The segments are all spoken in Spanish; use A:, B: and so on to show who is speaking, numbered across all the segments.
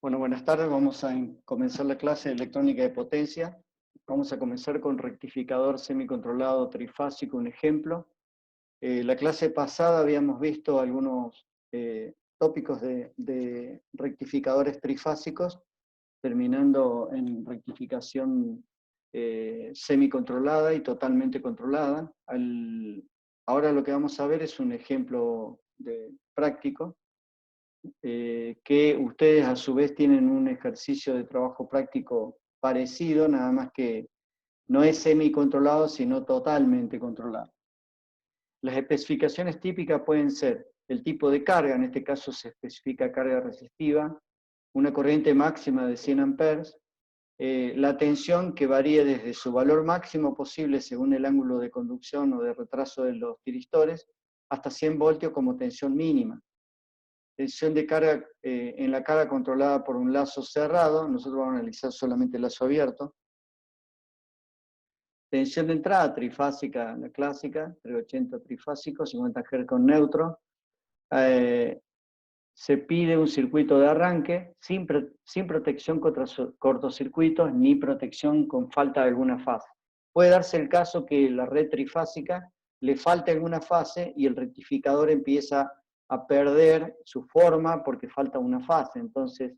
A: Bueno, buenas tardes. Vamos a comenzar la clase de electrónica de potencia. Vamos a comenzar con rectificador semicontrolado trifásico, un ejemplo. La clase pasada habíamos visto algunos tópicos de rectificadores trifásicos, terminando en rectificación semicontrolada y totalmente controlada. Ahora lo que vamos a ver es un ejemplo práctico. Que ustedes a su vez tienen un ejercicio de trabajo práctico parecido, nada más que no es semi-controlado, sino totalmente controlado. Las especificaciones típicas pueden ser el tipo de carga, en este caso se especifica carga resistiva, una corriente máxima de 100 amperes, la tensión que varía desde su valor máximo posible según el ángulo de conducción o de retraso de los tiristores, hasta 100 voltios como tensión mínima. Tensión de carga en la carga controlada por un lazo cerrado, nosotros vamos a analizar solamente el lazo abierto. Tensión de entrada trifásica, la clásica, 380 trifásico, 50 Hz con neutro. Se pide un circuito de arranque sin protección contra cortocircuitos ni protección con falta de alguna fase. Puede darse el caso que la red trifásica le falte alguna fase y el rectificador empieza a perder su forma porque falta una fase. Entonces,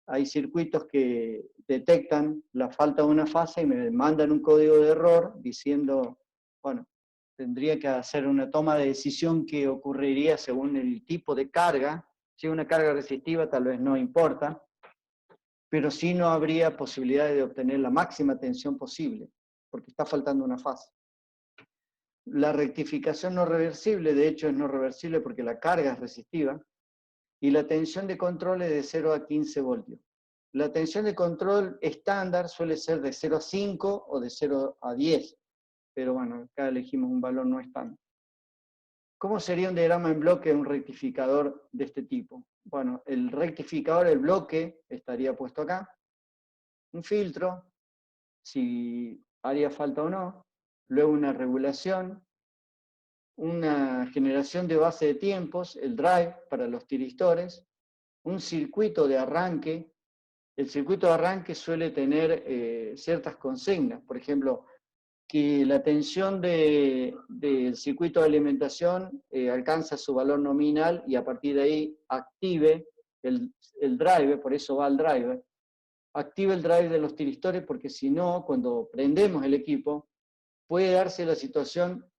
A: hay circuitos que detectan la falta de una fase y me mandan un código de error diciendo, bueno, tendría que hacer una toma de decisión que ocurriría según el tipo de carga. Si una carga resistiva tal vez no importa, pero sí no habría posibilidad de obtener la máxima tensión posible, porque está faltando una fase. La rectificación no reversible, de hecho es no reversible porque la carga es resistiva, y la tensión de control es de 0 a 15 voltios. La tensión de control estándar suele ser de 0 a 5 o de 0 a 10, pero bueno, acá elegimos un valor no estándar. ¿Cómo sería un diagrama en bloque de un rectificador de este tipo? Bueno, el rectificador, el bloque, estaría puesto acá. Un filtro, si haría falta o no. Luego una regulación. Una generación de base de tiempos, el drive para los tiristores. Un circuito de arranque. El circuito de arranque suele tener ciertas consignas. Por ejemplo, que la tensión del circuito de alimentación alcanza su valor nominal y a partir de ahí active el driver, por eso va al driver, active el drive de los tiristores porque si no, cuando prendemos el equipo, puede darse la situación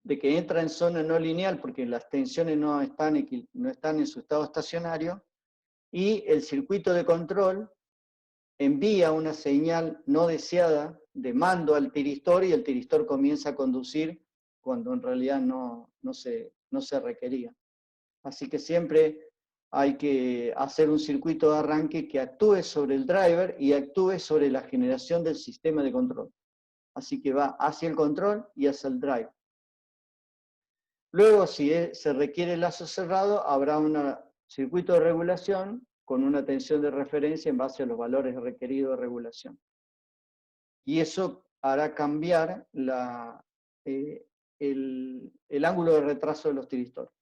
A: de que entra en zona no lineal porque las tensiones no están en su estado estacionario y el circuito de control envía una señal no deseada de mando al tiristor y el tiristor comienza a conducir cuando en realidad no se requería. Así que siempre hay que hacer un circuito de arranque que actúe sobre el driver y actúe sobre la generación del sistema de control. Así que va hacia el control y hacia el drive. Luego, si se requiere lazo cerrado, habrá un circuito de regulación con una tensión de referencia en base a los valores requeridos de regulación. Y eso hará cambiar el ángulo de retraso de los tiristores.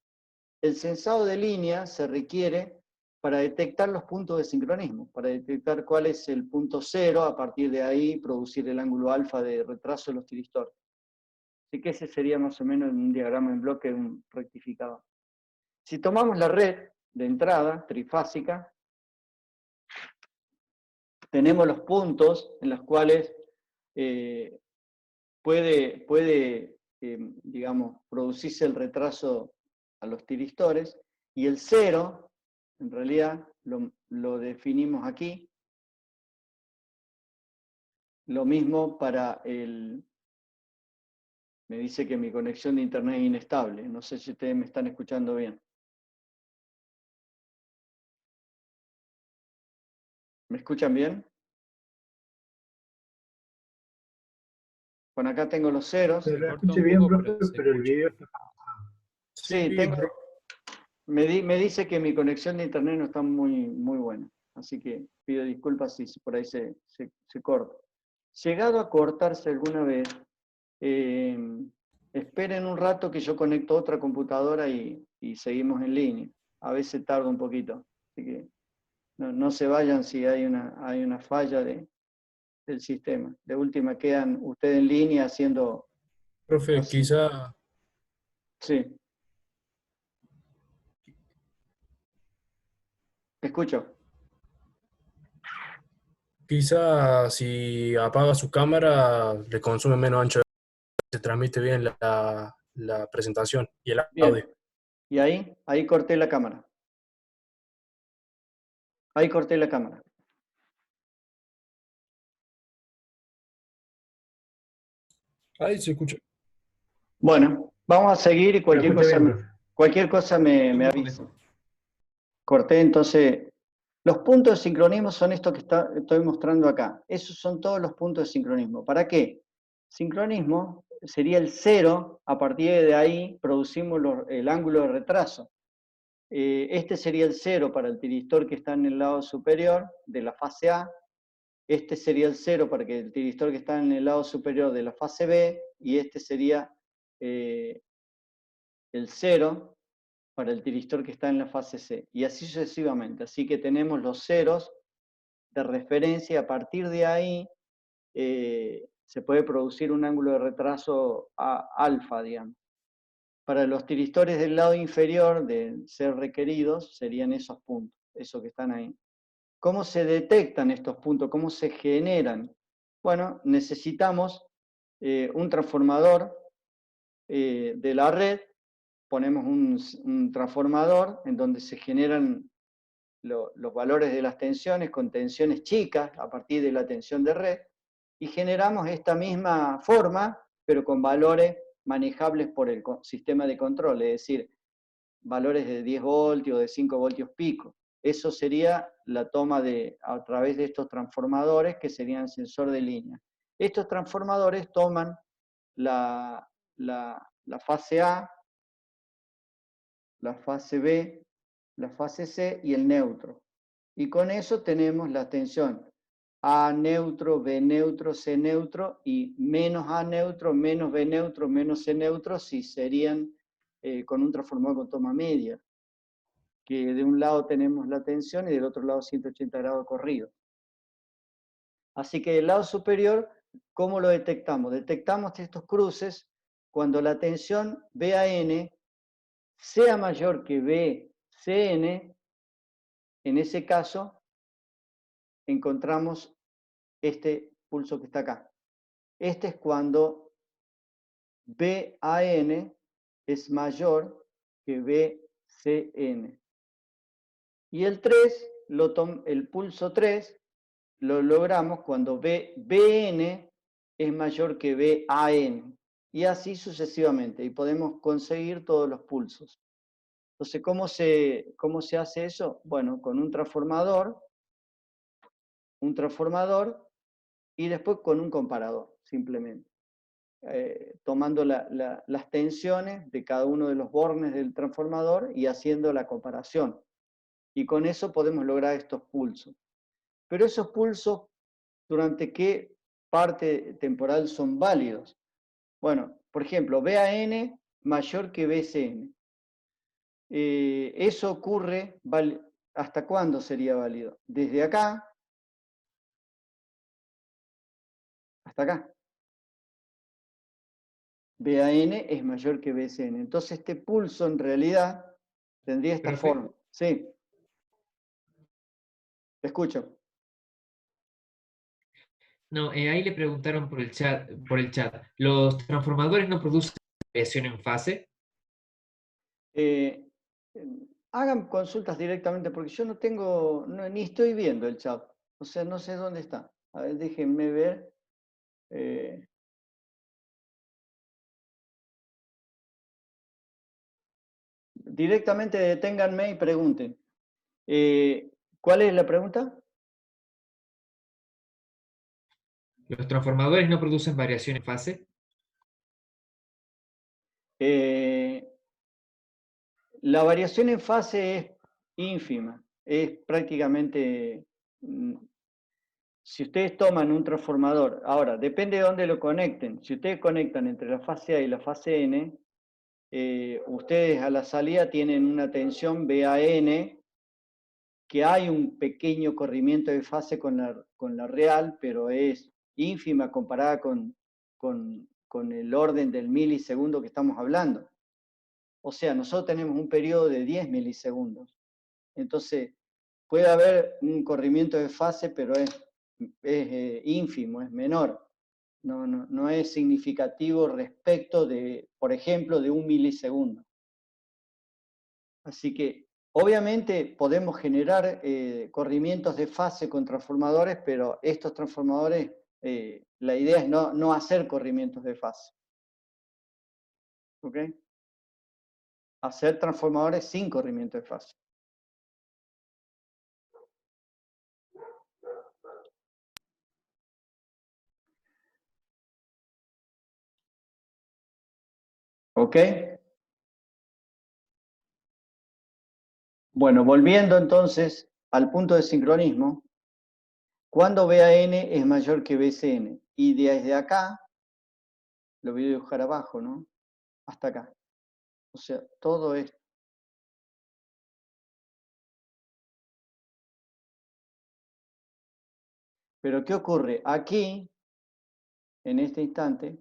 A: El sensado de línea se requiere para detectar los puntos de sincronismo, para detectar cuál es el punto cero, a partir de ahí producir el ángulo alfa de retraso de los tiristores. Así que ese sería más o menos un diagrama en bloque de un rectificador. Si tomamos la red de entrada trifásica, tenemos los puntos en los cuales puede digamos, producirse el retraso a los tiristores, y el cero, en realidad, lo definimos aquí. Lo mismo para el... Me dice que mi conexión de internet es inestable. No sé si ustedes me están escuchando bien. ¿Me escuchan bien? Bueno, acá tengo los ceros.
B: Se lo escuché bien, profe, pero el video está...
A: Sí, me dice que mi conexión de internet no está muy buena. Así que pido disculpas si por ahí se corta. Llegado a cortarse alguna vez, esperen un rato que yo conecto otra computadora y seguimos en línea. A veces tarda un poquito. Así que no se vayan si hay una falla del sistema. De última quedan ustedes en línea haciendo
C: Profe,
A: así. Sí, escucho.
C: quizá si apaga su cámara le consume menos ancho, se transmite bien la presentación y el audio.
A: Bien. Y ahí corté la cámara. Ahí corté la cámara.
C: Ahí se escucha.
A: Bueno, vamos a seguir y
B: Lo escucho bien, profe.
A: cualquier cosa me avisa. Corté, entonces, los puntos de sincronismo son estos que estoy mostrando acá. Esos son todos los puntos de sincronismo. ¿Para qué? Sincronismo sería el 0, a partir de ahí producimos el ángulo de retraso. Este sería el 0 para el tiristor que está en el lado superior de la fase A. Este sería el 0 para el tiristor que está en el lado superior de la fase B. Y este sería el 0 para el tiristor que está en la fase C, y así sucesivamente. Así que tenemos los ceros de referencia, y a partir de ahí se puede producir un ángulo de retraso alfa, digamos. Para los tiristores del lado inferior de ser requeridos, serían esos puntos, esos que están ahí. ¿Cómo se detectan estos puntos? ¿Cómo se generan? Bueno, necesitamos un transformador de la red. Ponemos un transformador en donde se generan los valores de las tensiones con tensiones chicas a partir de la tensión de red, y generamos esta misma forma, pero con valores manejables por el sistema de control, es decir, valores de 10 voltios, de 5 voltios pico. Eso sería la toma a través de estos transformadores, que serían sensor de línea. Estos transformadores toman la fase A, la fase B, la fase C y el neutro. Y con eso tenemos la tensión A neutro, B neutro, C neutro, y menos A neutro, menos B neutro, menos C neutro, si serían con un transformador con toma media, que de un lado tenemos la tensión y del otro lado 180 grados corrido. Así que del lado superior, ¿cómo lo detectamos? Detectamos estos cruces cuando la tensión BAN sea mayor que BCN. En ese caso, encontramos este pulso que está acá. Este es cuando BAN es mayor que BCN. Y el 3, el pulso 3, lo logramos cuando BN es mayor que BAN. Y así sucesivamente. Y podemos conseguir todos los pulsos. Entonces, ¿cómo se hace eso? Bueno, con un transformador y después con un comparador, simplemente. Tomando las tensiones de cada uno de los bornes del transformador y haciendo la comparación. Y con eso podemos lograr estos pulsos. Pero esos pulsos, ¿durante qué parte temporal son válidos? Bueno, por ejemplo, BAN mayor que BCN. Eso ocurre, ¿hasta cuándo sería válido? Desde acá hasta acá. BAN es mayor que BCN. Entonces este pulso en realidad tendría esta forma. Sí. Te escucho.
D: No, ahí le preguntaron por el chat, ¿los transformadores no producen variación en fase?
A: Eh, Hagan consultas directamente porque yo no tengo, ni estoy viendo el chat. O sea, no sé dónde está. A ver, déjenme ver. Directamente deténganme y pregunten. ¿Cuál es la pregunta?
D: ¿Los transformadores no producen variación en fase?
A: La variación en fase es ínfima. Es prácticamente... Si ustedes toman un transformador, ahora, depende de dónde lo conecten. Si ustedes conectan entre la fase A y la fase N, ustedes a la salida tienen una tensión BAN que hay un pequeño corrimiento de fase con la real, pero es ínfima comparada con el orden del milisegundo que estamos hablando. O sea, nosotros tenemos un periodo de 10 milisegundos. Entonces, puede haber un corrimiento de fase, pero es ínfimo, es menor. No es significativo respecto de, por ejemplo, de 1 milisegundo. Así que, obviamente, podemos generar corrimientos de fase con transformadores, pero estos transformadores, la idea es no hacer corrimientos de fase. ¿Ok? Hacer transformadores sin corrimiento de fase. ¿Ok? Bueno, volviendo entonces al punto de sincronismo, cuando BAN es mayor que BCN, y desde acá, lo voy a dibujar abajo, ¿no? Hasta acá. O sea, todo esto. Pero ¿qué ocurre? Aquí, en este instante,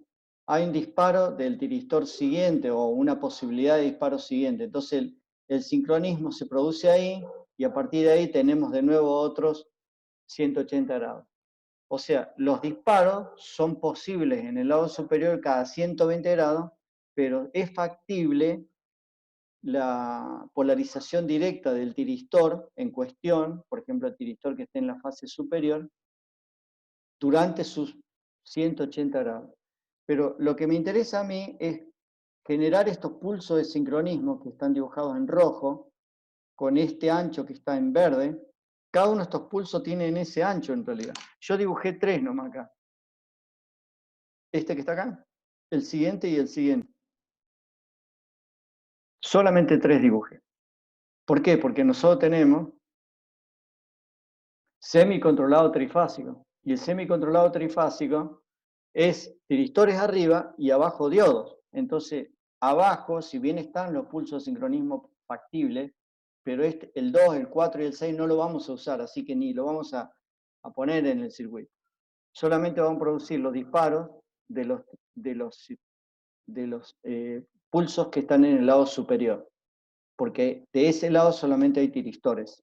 A: hay un disparo del tiristor siguiente o una posibilidad de disparo siguiente. Entonces el sincronismo se produce ahí y a partir de ahí tenemos de nuevo otros 180 grados. O sea, los disparos son posibles en el lado superior cada 120 grados, pero es factible la polarización directa del tiristor en cuestión, por ejemplo, el tiristor que esté en la fase superior, durante sus 180 grados. Pero lo que me interesa a mí es generar estos pulsos de sincronismo que están dibujados en rojo, con este ancho que está en verde. Cada uno de estos pulsos tiene ese ancho en realidad. Yo dibujé 3 nomás acá. Este que está acá, el siguiente y el siguiente. Solamente 3 dibujé. ¿Por qué? Porque nosotros tenemos semicontrolado trifásico. Y el semicontrolado trifásico es tiristores arriba y abajo diodos. Entonces, abajo, si bien están los pulsos de sincronismo factibles, pero el 2, el 4 y el 6 no lo vamos a usar, así que ni lo vamos a poner en el circuito. Solamente vamos a producir los disparos de los pulsos que están en el lado superior, porque de ese lado solamente hay tiristores.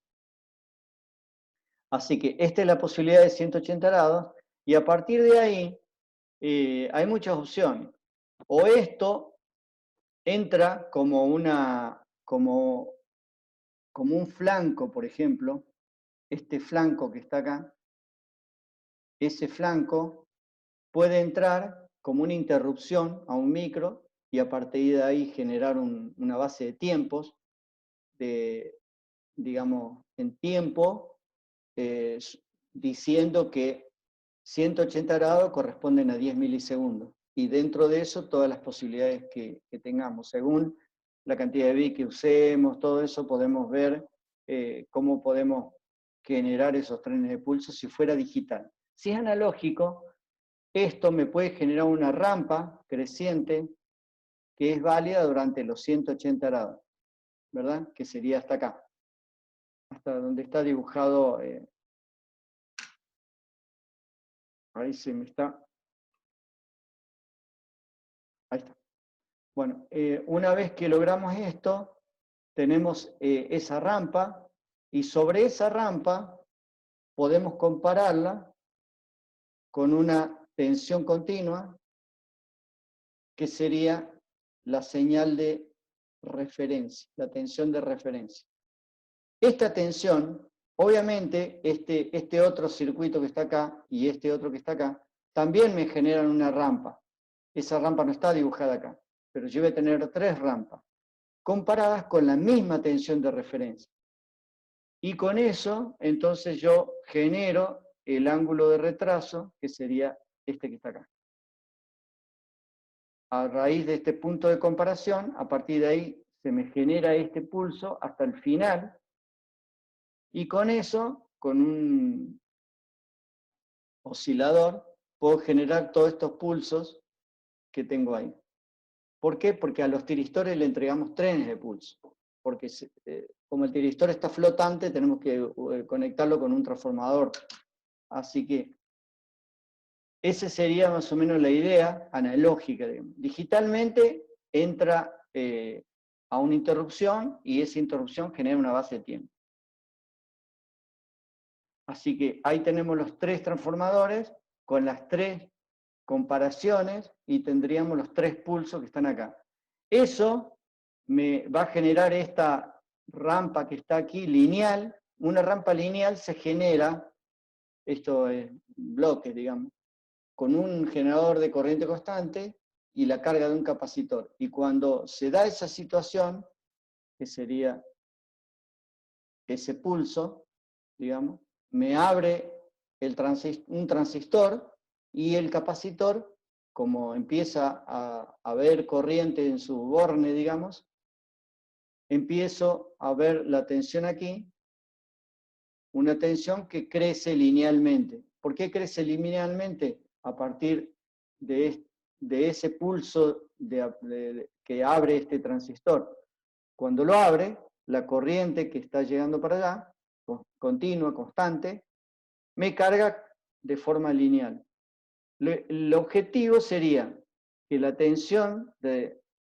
A: Así que esta es la posibilidad de 180 grados, y a partir de ahí hay muchas opciones. O esto entra como un flanco, por ejemplo, este flanco que está acá, ese flanco puede entrar como una interrupción a un micro y a partir de ahí generar una base de tiempos, digamos, en tiempo, diciendo que 180 grados corresponden a 10 milisegundos. Y dentro de eso, todas las posibilidades que tengamos. Según la cantidad de bits que usemos, todo eso, podemos ver cómo podemos generar esos trenes de pulso si fuera digital. Si es analógico, esto me puede generar una rampa creciente que es válida durante los 180 grados, ¿verdad? Que sería hasta acá, hasta donde está dibujado. Ahí se me está. Ahí está. Bueno, una vez que logramos esto, tenemos esa rampa, y sobre esa rampa podemos compararla con una tensión continua, que sería la señal de referencia, la tensión de referencia. Esta tensión, obviamente, este otro circuito que está acá y este otro que está acá, también me generan una rampa. Esa rampa no está dibujada acá, pero yo voy a tener 3 rampas, comparadas con la misma tensión de referencia. Y con eso, entonces yo genero el ángulo de retraso, que sería este que está acá. A raíz de este punto de comparación, a partir de ahí se me genera este pulso hasta el final, y con eso, con un oscilador, puedo generar todos estos pulsos que tengo ahí. ¿Por qué? Porque a los tiristores le entregamos trenes de pulso. Porque como el tiristor está flotante, tenemos que conectarlo con un transformador. Así que esa sería más o menos la idea analógica, digamos. Digitalmente entra a una interrupción y esa interrupción genera una base de tiempo. Así que ahí tenemos los 3 transformadores con las 3 comparaciones y tendríamos los 3 pulsos que están acá. Eso me va a generar esta rampa que está aquí, lineal. Una rampa lineal se genera, esto es bloques, digamos, con un generador de corriente constante y la carga de un capacitor. Y cuando se da esa situación, que sería ese pulso, digamos, me abre un transistor y el capacitor, como empieza a ver corriente en su borne, digamos, empiezo a ver la tensión aquí, una tensión que crece linealmente. ¿Por qué crece linealmente? A partir de ese pulso que abre este transistor. Cuando lo abre, la corriente que está llegando para allá, continua, constante, me carga de forma lineal. El objetivo sería que la tensión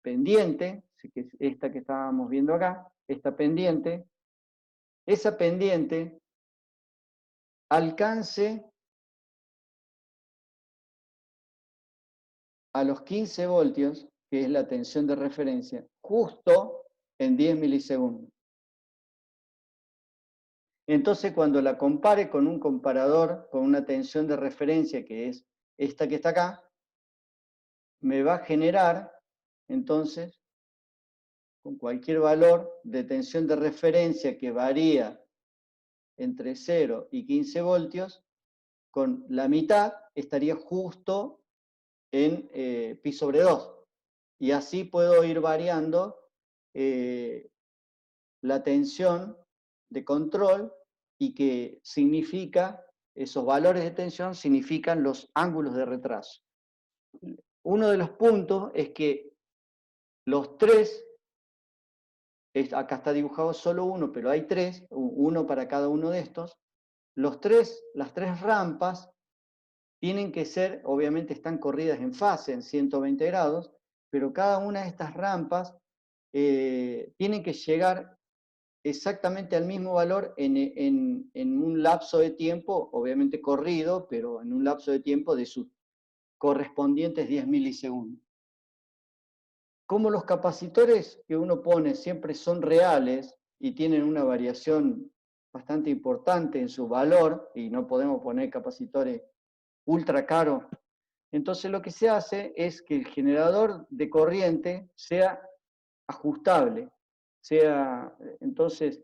A: pendiente, que es esta que estábamos viendo acá, esta pendiente, esa pendiente alcance a los 15 voltios, que es la tensión de referencia, justo en 10 milisegundos. Entonces, cuando la compare con un comparador, con una tensión de referencia, que es esta que está acá, me va a generar, entonces, con cualquier valor de tensión de referencia que varía entre 0 y 15 voltios, con la mitad estaría justo en pi sobre 2. Y así puedo ir variando la tensión de control y que significa, esos valores de tensión significan los ángulos de retraso. Uno de los puntos es que los 3, acá está dibujado solo uno, pero hay 3, uno para cada uno de estos, las 3 rampas tienen que ser, obviamente están corridas en fase, en 120 grados, pero cada una de estas rampas tienen que llegar exactamente al mismo valor en un lapso de tiempo, obviamente corrido, pero en un lapso de tiempo de sus correspondientes 10 milisegundos. Como los capacitores que uno pone siempre son reales y tienen una variación bastante importante en su valor, y no podemos poner capacitores ultra caros, entonces lo que se hace es que el generador de corriente sea ajustable. Entonces,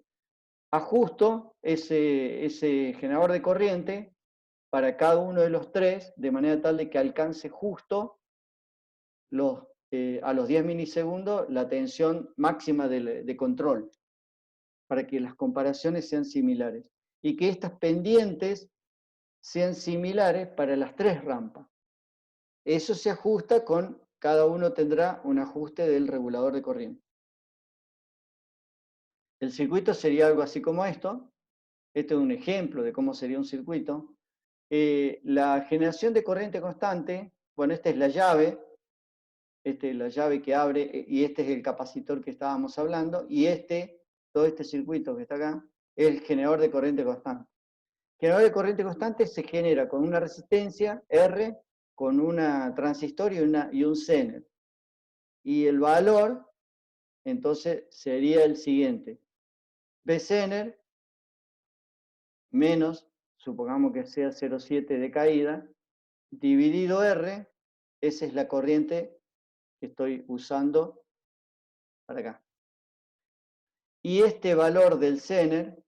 A: ajusto ese generador de corriente para cada uno de los 3, de manera tal de que alcance justo a los 10 milisegundos la tensión máxima de control, para que las comparaciones sean similares. Y que estas pendientes sean similares para las 3 rampas. Eso se ajusta cada uno tendrá un ajuste del regulador de corriente. El circuito sería algo así como esto. Este es un ejemplo de cómo sería un circuito. La generación de corriente constante, bueno, esta es la llave que abre, y este es el capacitor que estábamos hablando, y todo este circuito que está acá, es el generador de corriente constante. El generador de corriente constante se genera con una resistencia R, con un transistor y un Zener. Y el valor, entonces, sería el siguiente. B Zener menos, supongamos que sea 0,7 de caída, dividido R, esa es la corriente que estoy usando para acá. Y este valor del Zener,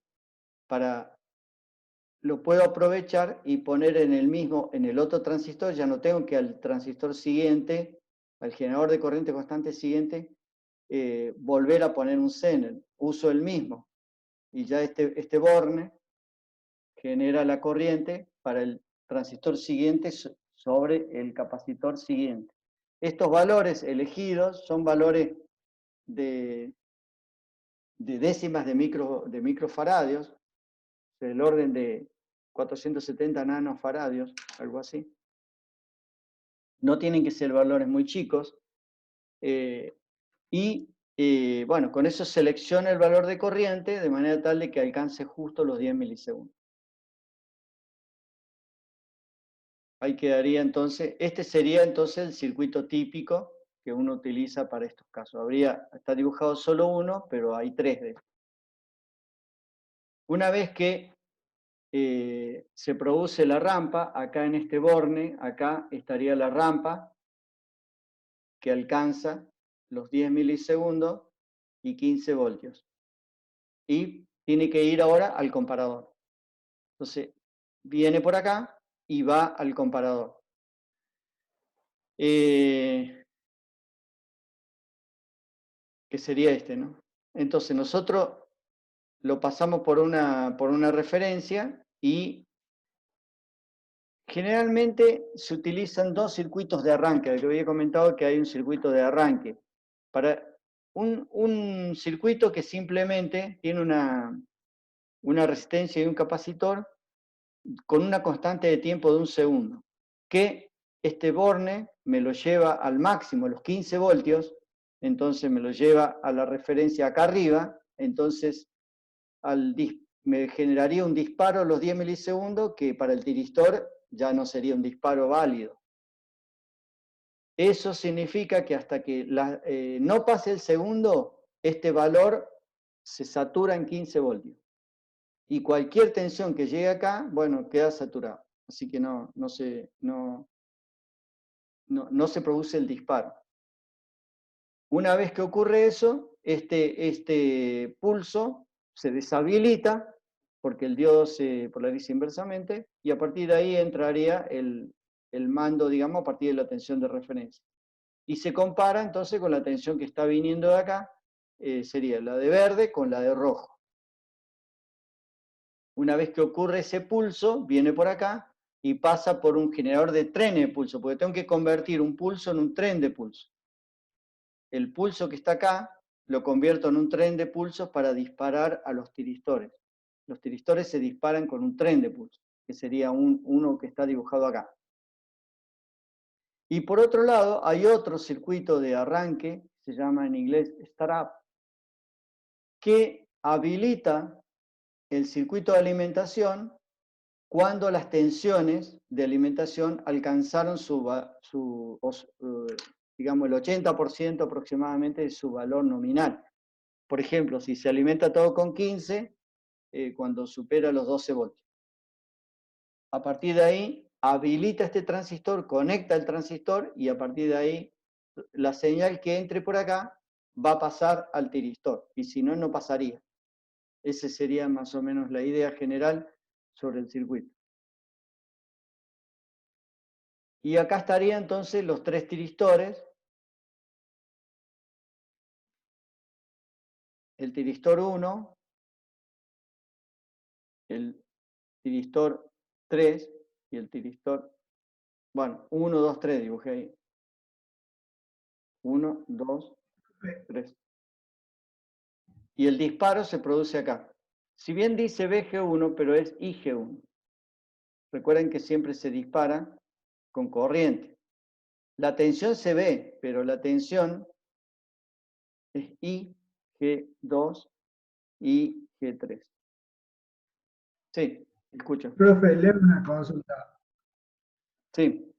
A: lo puedo aprovechar y poner en el otro transistor, ya no tengo que al transistor siguiente, al generador de corriente constante siguiente, volver a poner un Zener. Uso el mismo. Y ya este borne genera la corriente para el transistor siguiente sobre el capacitor siguiente. Estos valores elegidos son valores de de décimas de microfaradios, del orden de 470 nanofaradios, algo así. No tienen que ser valores muy chicos. Bueno, con eso selecciona el valor de corriente de manera tal de que alcance justo los 10 milisegundos. Ahí quedaría entonces, este sería entonces el circuito típico que uno utiliza para estos casos. Está dibujado solo uno, pero hay tres de estos. Una vez que se produce la rampa, acá en este borne, acá estaría la rampa que alcanza los 10 milisegundos y 15 voltios. Y tiene que ir ahora al comparador. Entonces, viene por acá y va al comparador. Que sería este, ¿no? Entonces, nosotros lo pasamos por una referencia y generalmente se utilizan dos circuitos de arranque. Que había comentado que hay un circuito de arranque. Para un circuito que simplemente tiene una resistencia y un capacitor con una constante de tiempo de 1 segundo, que este borne me lo lleva al máximo, los 15 voltios, entonces me lo lleva a la referencia acá arriba, entonces me generaría un disparo a los 10 milisegundos que para el tiristor ya no sería un disparo válido. Eso significa que hasta que no pase el segundo, este valor se satura en 15 voltios. Y cualquier tensión que llegue acá, bueno, queda saturado. Así que no se produce el disparo. Una vez que ocurre eso, este pulso se deshabilita porque el diodo se polariza inversamente y a partir de ahí entraría el mando, digamos, a partir de la tensión de referencia. Y se compara entonces con la tensión que está viniendo de acá, sería la de verde con la de rojo. Una vez que ocurre ese pulso, viene por acá y pasa por un generador de trenes de pulso, porque tengo que convertir un pulso en un tren de pulso. El pulso que está acá lo convierto en un tren de pulsos para disparar a los tiristores. Los tiristores se disparan con un tren de pulso, que sería uno que está dibujado acá. Y por otro lado, hay otro circuito de arranque, se llama en inglés startup, que habilita el circuito de alimentación cuando las tensiones de alimentación alcanzaron digamos, el 80% aproximadamente de su valor nominal. Por ejemplo, si se alimenta todo con 15, cuando supera los 12 voltios. A partir de ahí, habilita este transistor, conecta el transistor y a partir de ahí, la señal que entre por acá va a pasar al tiristor, y si no, no pasaría. Esa sería más o menos la idea general sobre el circuito. Y acá estarían entonces los tres tiristores. El tiristor 1, el tiristor 3 y el tiristor, bueno, 1, 2, 3 dibujé ahí. 1, 2, 3. Y el disparo se produce acá. Si bien dice BG1, pero es IG1. Recuerden que siempre se dispara con corriente. La tensión se ve, pero la tensión es IG2 y G3. Sí, escucho.
B: Profe, le hago una consulta.
A: Sí.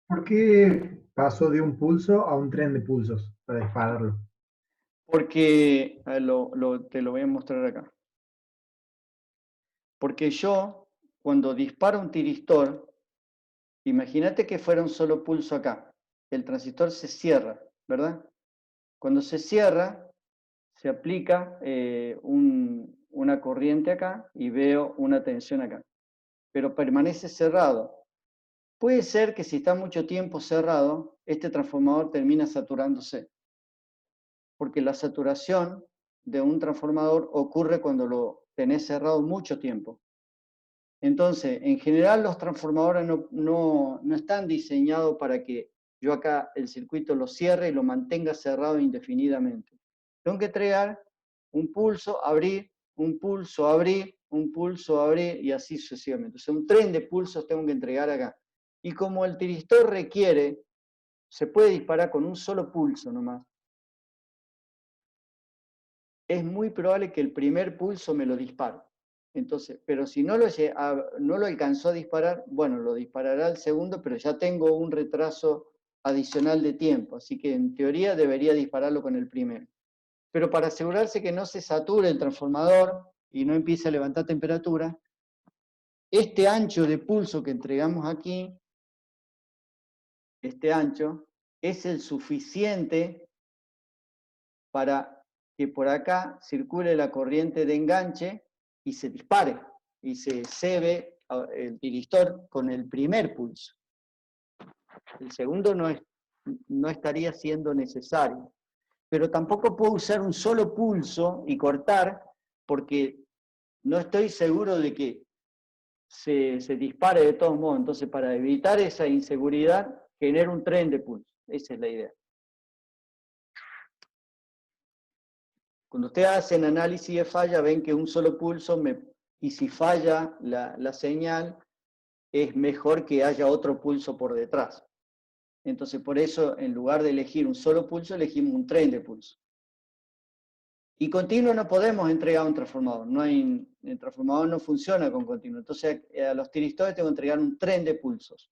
B: ¿Por qué pasó de un pulso a un tren de pulsos para dispararlo?
A: Porque, te lo voy a mostrar acá. Porque yo, cuando disparo un tiristor, imagínate que fuera un solo pulso acá. El transistor se cierra, ¿verdad? Cuando se cierra, se aplica una corriente acá y veo una tensión acá. Pero permanece cerrado. Puede ser que si está mucho tiempo cerrado, este transformador termina saturándose. Porque la saturación de un transformador ocurre cuando lo tenés cerrado mucho tiempo. Entonces, en general los transformadores no están diseñados para que yo acá el circuito lo cierre y lo mantenga cerrado indefinidamente. Tengo que entregar un pulso, abrir, un pulso, abrir, un pulso, abrir, y así sucesivamente. O sea, un tren de pulsos tengo que entregar acá. Y como el tiristor requiere, se puede disparar con un solo pulso nomás, es muy probable que el primer pulso me lo dispare. Entonces, pero si no lo alcanzó a disparar, bueno, lo disparará el segundo, pero ya tengo un retraso adicional de tiempo, así que en teoría debería dispararlo con el primero. Pero para asegurarse que no se sature el transformador y no empiece a levantar temperatura, este ancho de pulso que entregamos aquí, este ancho, es el suficiente para que por acá circule la corriente de enganche y se dispare, y se cebe el tiristor con el primer pulso. El segundo no estaría siendo necesario. Pero tampoco puedo usar un solo pulso y cortar, porque no estoy seguro de que se dispare de todos modos. Entonces, para evitar esa inseguridad, genero un tren de pulso. Esa es la idea. Cuando ustedes hacen análisis de falla, ven que un solo pulso, y si falla la señal, es mejor que haya otro pulso por detrás. Entonces, por eso, en lugar de elegir un solo pulso, elegimos un tren de pulso. Y continuo no podemos entregar un transformador. El transformador no funciona con continuo. Entonces, a los tiristores tengo que entregar un tren de pulsos.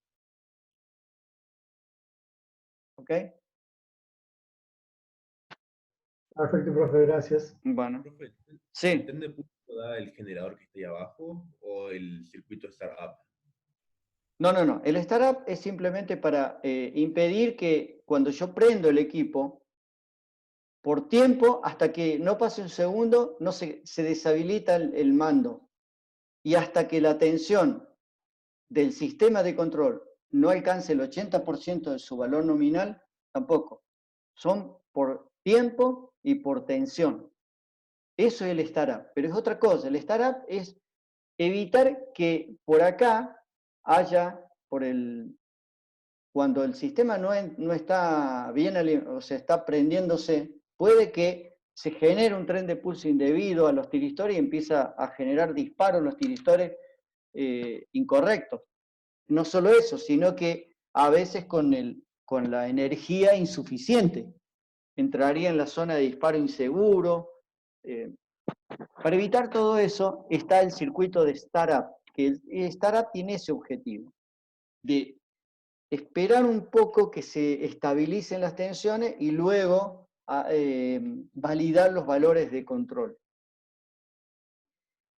A: ¿Ok?
B: Perfecto, profe, gracias.
A: Bueno.
E: Profe,
A: Sí.
E: ¿el tren de pulso da el generador que está ahí abajo o el circuito startup?
A: No. El startup es simplemente para impedir que cuando yo prendo el equipo, por tiempo, hasta que no pase un segundo, no se deshabilita el mando. Y hasta que la tensión del sistema de control no alcance el 80% de su valor nominal, tampoco. Son por tiempo y por tensión. Eso es el startup. Pero es otra cosa. El startup es evitar que por acá haya, cuando el sistema no está bien, o sea, está prendiéndose, puede que se genere un tren de pulso indebido a los tiristores y empieza a generar disparos los tiristores incorrectos. No solo eso, sino que a veces con la energía insuficiente. Entraría en la zona de disparo inseguro. Para evitar todo eso está el circuito de startup, que el startup tiene ese objetivo, de esperar un poco que se estabilicen las tensiones y luego validar los valores de control.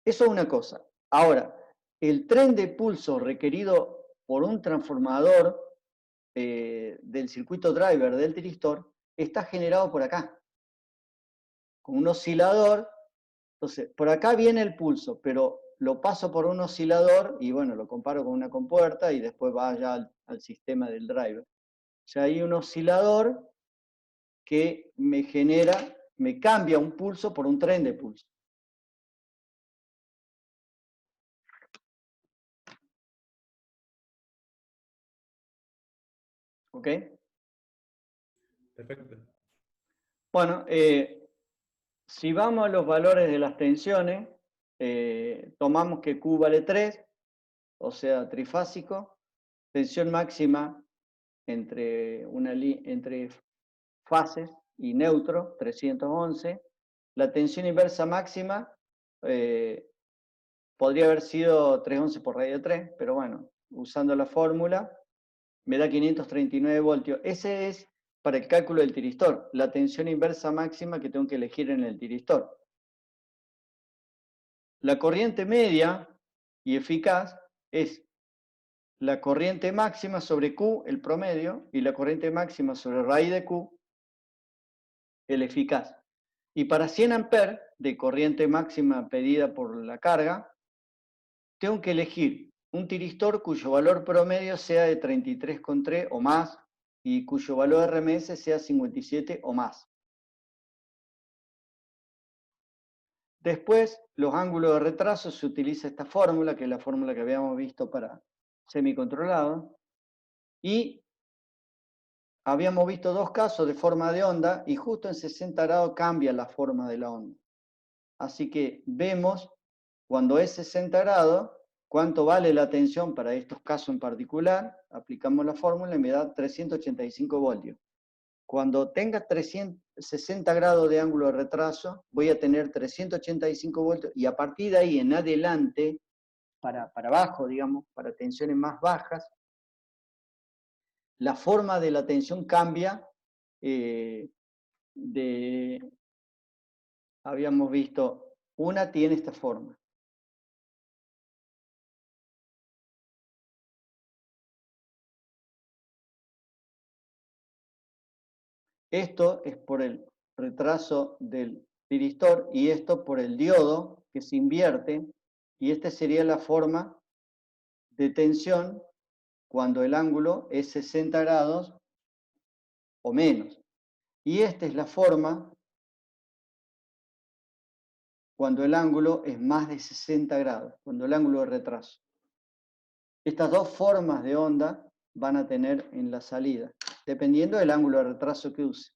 A: Eso es una cosa. Ahora, el tren de pulso requerido por un transformador del circuito driver del tiristor está generado por acá, con un oscilador. Entonces, por acá viene el pulso, pero lo paso por un oscilador y bueno, lo comparo con una compuerta y después va ya al sistema del driver. Ya hay un oscilador que me cambia un pulso por un tren de pulso. ¿Ok?
E: Perfecto.
A: Bueno, si vamos a los valores de las tensiones, tomamos que Q vale 3, o sea, trifásico, tensión máxima entre fases y neutro, 311. La tensión inversa máxima podría haber sido 311 por radio 3, pero bueno, usando la fórmula, me da 539 voltios. Ese es para el cálculo del tiristor, la tensión inversa máxima que tengo que elegir en el tiristor. La corriente media y eficaz es la corriente máxima sobre Q, el promedio, y la corriente máxima sobre raíz de Q, el eficaz. Y para 100 amperes de corriente máxima pedida por la carga, tengo que elegir un tiristor cuyo valor promedio sea de 33,3 o más y cuyo valor RMS sea 57 o más. Después, los ángulos de retraso, se utiliza esta fórmula, que es la fórmula que habíamos visto para semicontrolado, y habíamos visto dos casos de forma de onda, y justo en 60 grados cambia la forma de la onda. Así que vemos, cuando es 60 grados, cuánto vale la tensión para estos casos en particular. Aplicamos la fórmula y me da 385 voltios. Cuando tenga 360 grados de ángulo de retraso, voy a tener 385 voltios, y a partir de ahí en adelante, para abajo, digamos, para tensiones más bajas, la forma de la tensión cambia. Habíamos visto, una tiene esta forma. Esto es por el retraso del tiristor y esto por el diodo que se invierte, y esta sería la forma de tensión cuando el ángulo es 60 grados o menos. Y esta es la forma cuando el ángulo es más de 60 grados, cuando el ángulo de retraso. Estas dos formas de onda van a tener en la salida, dependiendo del ángulo de retraso que use.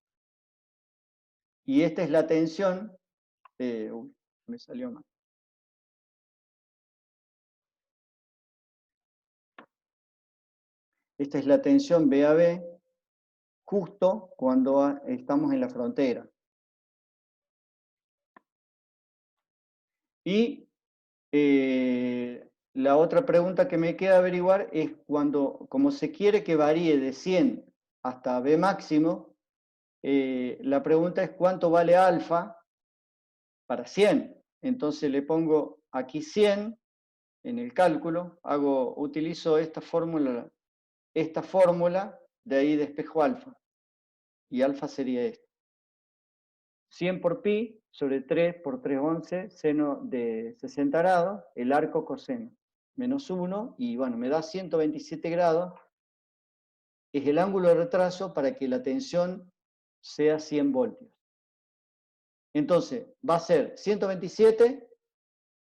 A: Y esta es la tensión, me salió mal. Esta es la tensión VAB, justo cuando estamos en la frontera. Y la otra pregunta que me queda averiguar es cuando, como se quiere que varíe de 100 hasta B máximo, la pregunta es cuánto vale alfa para 100. Entonces le pongo aquí 100 en el cálculo, utilizo esta fórmula, de ahí despejo alfa. Y alfa sería esto. 100 por pi sobre 3 por 311, seno de 60 grados, el arco coseno, menos 1, y bueno, me da 127 grados. Es el ángulo de retraso para que la tensión sea 100 voltios. Entonces, va a ser 127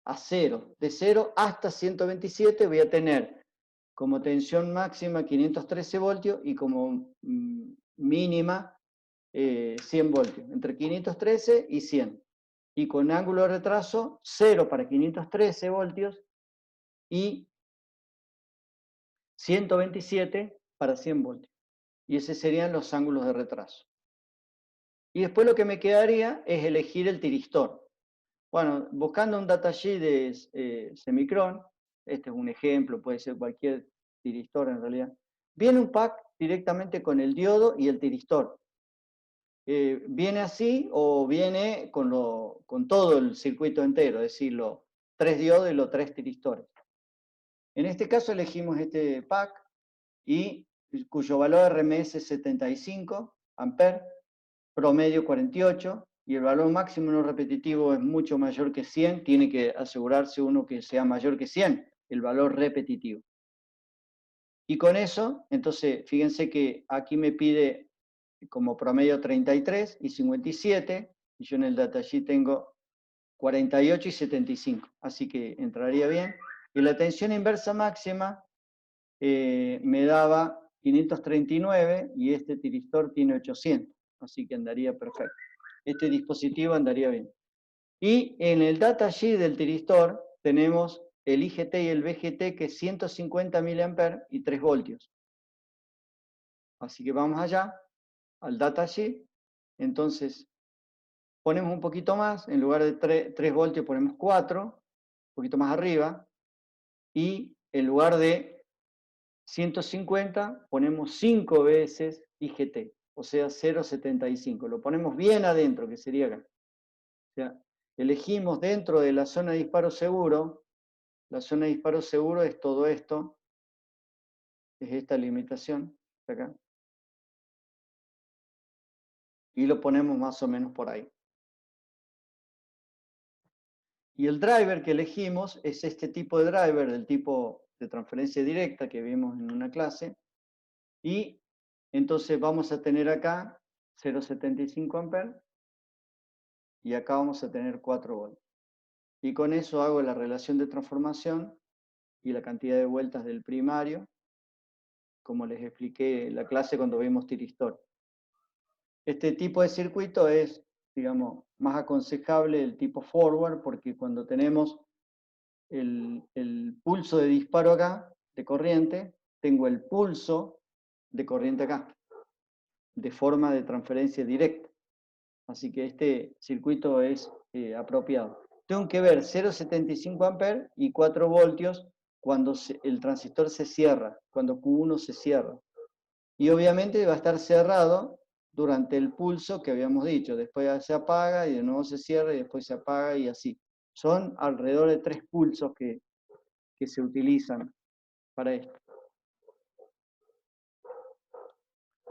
A: a 0. De 0 hasta 127 voy a tener como tensión máxima 513 voltios y como mínima 100 voltios, entre 513 y 100. Y con ángulo de retraso, 0 para 513 voltios y 127 para 100 voltios. Y esos serían los ángulos de retraso. Y después lo que me quedaría es elegir el tiristor. Bueno, buscando un datasheet de Semicron, este es un ejemplo, puede ser cualquier tiristor en realidad, viene un pack directamente con el diodo y el tiristor. Viene así o viene con todo el circuito entero, es decir, los 3 diodos y los 3 tiristores. En este caso elegimos este pack y cuyo valor RMS es 75 amperes, promedio 48, y el valor máximo no repetitivo es mucho mayor que 100, tiene que asegurarse uno que sea mayor que 100, el valor repetitivo. Y con eso, entonces, fíjense que aquí me pide como promedio 33 y 57, y yo en el datasheet tengo 48 y 75, así que entraría bien. Y la tensión inversa máxima me daba 539 y este tiristor tiene 800, así que andaría perfecto. Este dispositivo andaría bien. Y en el datasheet del tiristor tenemos el IGT y el VGT, que es 150 mA y 3 voltios. Así que vamos allá, al datasheet. Entonces, ponemos un poquito más, en lugar de 3 voltios ponemos 4, un poquito más arriba, y en lugar de 150 ponemos 5 veces IGT, o sea 0,75. Lo ponemos bien adentro, que sería acá. O sea, elegimos dentro de la zona de disparo seguro. La zona de disparo seguro es todo esto, es esta limitación, acá. Y lo ponemos más o menos por ahí. Y el driver que elegimos es este tipo de driver, del tipo de transferencia directa que vimos en una clase. Y entonces vamos a tener acá 0,75 amperes y acá vamos a tener 4 voltios. Y con eso hago la relación de transformación y la cantidad de vueltas del primario, como les expliqué en la clase cuando vimos tiristor. Este tipo de circuito es digamos, más aconsejable el tipo forward, porque cuando tenemos el pulso de disparo acá, de corriente, tengo el pulso de corriente acá, de forma de transferencia directa. Así que este circuito es apropiado. Tengo que ver 0,75 amperes y 4 voltios cuando el transistor se cierra, cuando Q1 se cierra. Y obviamente va a estar cerrado durante el pulso que habíamos dicho. Después se apaga y de nuevo se cierra y después se apaga y así. Son alrededor de 3 pulsos que se utilizan para esto.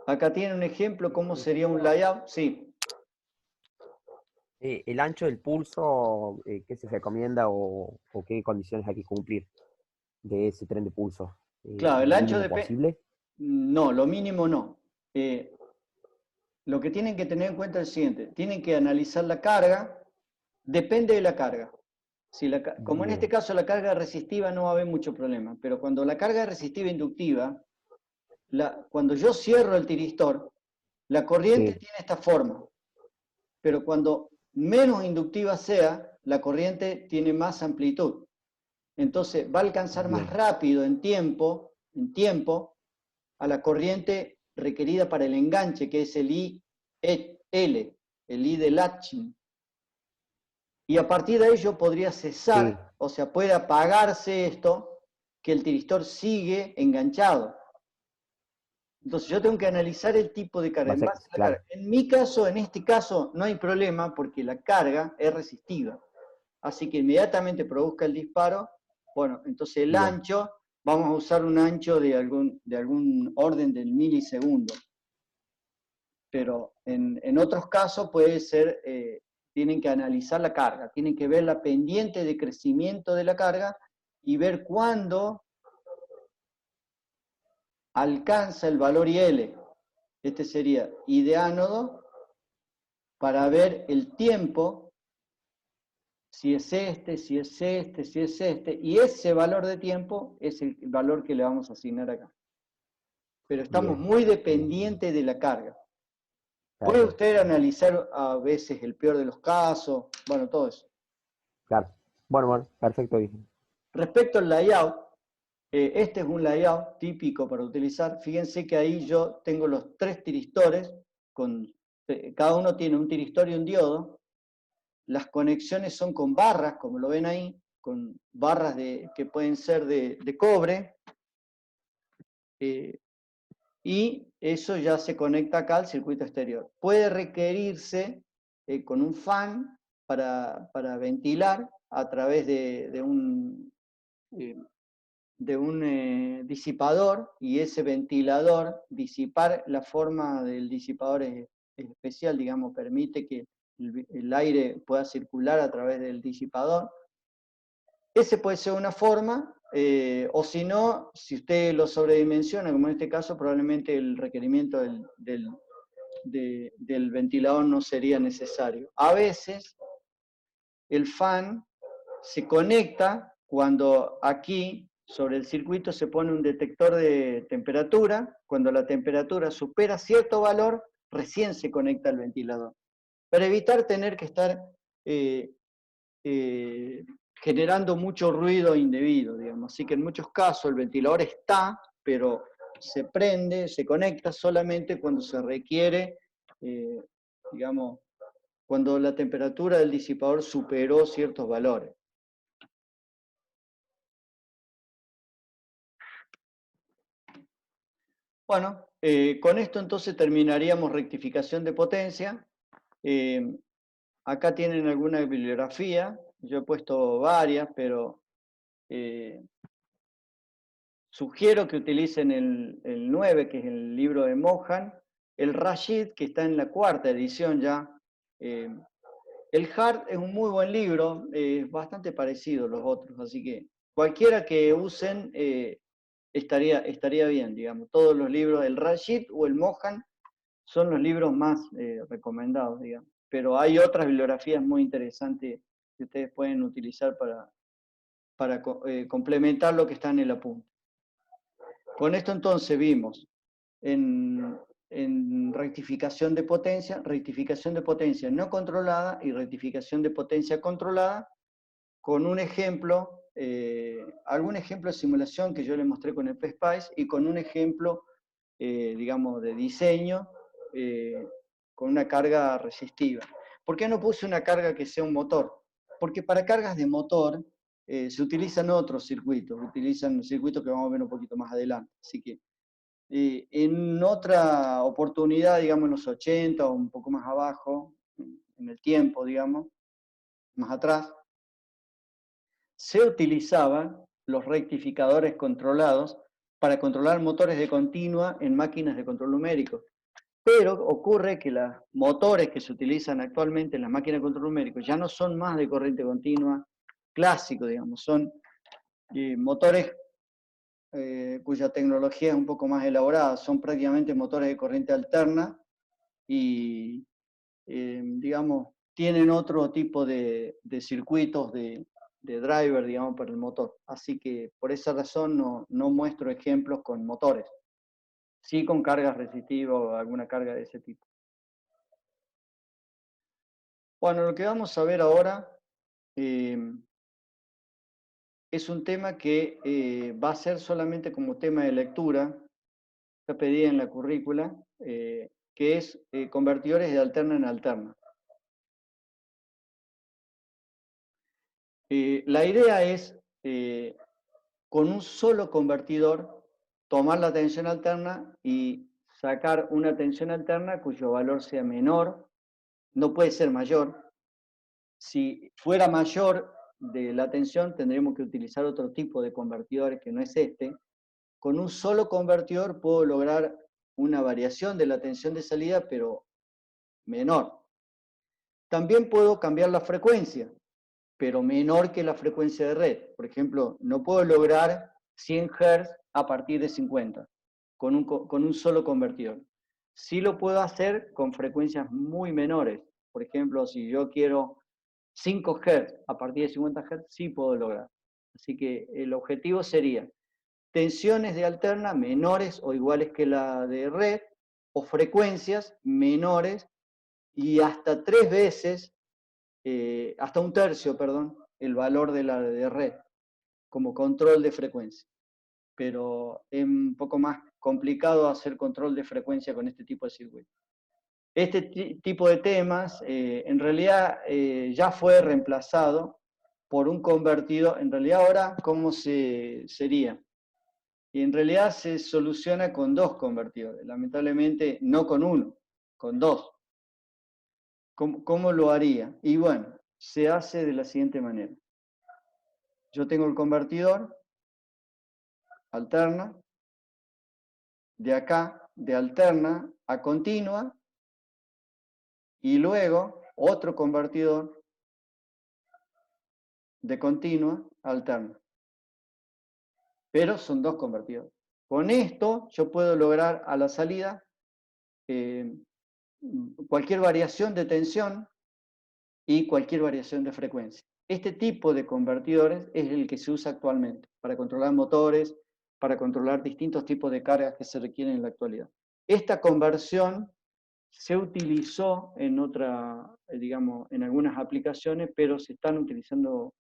A: Acá tiene un ejemplo, cómo sería un layout. Sí.
F: El ancho del pulso, ¿qué se recomienda o qué condiciones hay que cumplir de ese tren de pulso?
A: Claro, el
F: ¿Lo
A: ancho
F: mínimo posible?
A: No, lo mínimo no. Lo que tienen que tener en cuenta es el siguiente. Tienen que analizar la carga. Depende de la carga. Si como en este
F: Bien.
A: caso la carga resistiva no va a haber mucho problema, pero cuando la carga es resistiva inductiva, cuando yo cierro el tiristor, la corriente
F: Sí,
A: tiene esta forma, pero cuando menos inductiva sea, la corriente tiene más amplitud. Entonces va a alcanzar más
F: bien,
A: rápido en tiempo a la corriente requerida para el enganche, que es el IL, el I de latching. Y a partir de ello podría cesar,
F: sí,
A: o sea, puede apagarse esto, que el tiristor sigue enganchado. Entonces yo tengo que analizar el tipo de carga.
F: va a
A: En
F: ser,
A: base a la
F: claro,
A: carga. En mi caso, en este caso, no hay problema porque la carga es resistiva. Así que inmediatamente produzca el disparo, bueno, entonces el
F: bien,
A: ancho, vamos a usar un ancho de algún orden del milisegundo. Pero en otros casos puede ser, tienen que analizar la carga, tienen que ver la pendiente de crecimiento de la carga y ver cuándo alcanza el valor IL. Este sería I de ánodo, para ver el tiempo, si es este, si es este, si es este, y ese valor de tiempo es el valor que le vamos a asignar acá. Pero estamos
F: bien,
A: muy
F: bien, bien,
A: dependientes de la carga. Puede
F: perfecto,
A: usted analizar a veces el peor de los casos, bueno, todo eso.
F: claro. Bueno, perfecto, dije.
A: Respecto al layout, este es un layout típico para utilizar. Fíjense que ahí yo tengo los 3 tiristores, cada uno tiene un tiristor y un diodo. Las conexiones son con barras, como lo ven ahí, con barras que pueden ser de cobre. Y eso ya se conecta acá al circuito exterior. Puede requerirse con un fan para ventilar a través de un disipador, y ese ventilador, disipar, la forma del disipador es especial, digamos, permite que el aire pueda circular a través del disipador. Ese puede ser una forma, o si no, si usted lo sobredimensiona, como en este caso, probablemente el requerimiento del ventilador no sería necesario. A veces el fan se conecta cuando aquí sobre el circuito se pone un detector de temperatura. Cuando la temperatura supera cierto valor, recién se conecta al ventilador, para evitar tener que estar generando mucho ruido indebido, digamos. Así que en muchos casos el ventilador está, pero se prende, se conecta solamente cuando se requiere, digamos, cuando la temperatura del disipador superó ciertos valores. Bueno, con esto entonces terminaríamos rectificación de potencia. Acá tienen alguna bibliografía, yo he puesto varias, pero sugiero que utilicen el 9, que es el libro de Mohan, el Rashid, que está en la 4ª edición ya. El Hart es un muy buen libro, es bastante parecido a los otros, así que cualquiera que usen estaría bien, digamos. Todos los libros, el Rashid o el Mohan, son los libros más recomendados, digamos. Pero hay otras bibliografías muy interesantes que ustedes pueden utilizar para complementar lo que está en el apunte. Con esto entonces vimos en en rectificación de potencia no controlada y rectificación de potencia controlada, con un ejemplo, algún ejemplo de simulación que yo le mostré con el PSpice y con un ejemplo, digamos, de diseño con una carga resistiva. ¿Por qué no puse una carga que sea un motor? Porque para cargas de motor se utilizan otros circuitos, utilizan circuitos que vamos a ver un poquito más adelante. Así que en otra oportunidad, digamos en los 80 o un poco más abajo, en el tiempo, digamos, más atrás, se utilizaban los rectificadores controlados para controlar motores de continua en máquinas de control numérico. Pero ocurre que los motores que se utilizan actualmente en las máquinas de control numérico ya no son más de corriente continua clásico, digamos, son motores cuya tecnología es un poco más elaborada, son prácticamente motores de corriente alterna y, digamos, tienen otro tipo de circuitos de driver, digamos, para el motor. Así que por esa razón no muestro ejemplos con motores, sí con cargas resistivas o alguna carga de ese tipo. Bueno, lo que vamos a ver ahora es un tema que va a ser solamente como tema de lectura, está pedida en la currícula, que es convertidores de alterna en alterna. La idea es, con un solo convertidor, tomar la tensión alterna y sacar una tensión alterna cuyo valor sea menor, no puede ser mayor. Si fuera mayor de la tensión, tendríamos que utilizar otro tipo de convertidores que no es este. Con un solo convertidor puedo lograr una variación de la tensión de salida, pero menor. También puedo cambiar la frecuencia, pero menor que la frecuencia de red. Por ejemplo, no puedo lograr 100 Hz a partir de 50 con un solo convertidor. Sí lo puedo hacer con frecuencias muy menores. Por ejemplo, si yo quiero 5 Hz a partir de 50 Hz, sí puedo lograr. Así que el objetivo sería tensiones de alterna menores o iguales que la de red, o frecuencias menores y hasta 3 veces, hasta un tercio, perdón, el valor de la de red, como control de frecuencia. Pero es un poco más complicado hacer control de frecuencia con este tipo de circuitos. Este tipo de temas, en realidad, ya fue reemplazado por un convertidor. En realidad ahora, ¿cómo sería? Y en realidad se soluciona con 2 convertidores, lamentablemente no con uno, con 2. ¿Cómo lo haría? Y bueno, se hace de la siguiente manera. Yo tengo el convertidor, alterna, de acá, de alterna a continua, y luego otro convertidor de continua a alterna. Pero son 2 convertidores. Con esto yo puedo lograr a la salida cualquier variación de tensión y cualquier variación de frecuencia. Este tipo de convertidores es el que se usa actualmente para controlar motores, para controlar distintos tipos de cargas que se requieren en la actualidad. Esta conversión se utilizó en digamos, en algunas aplicaciones, pero se están utilizando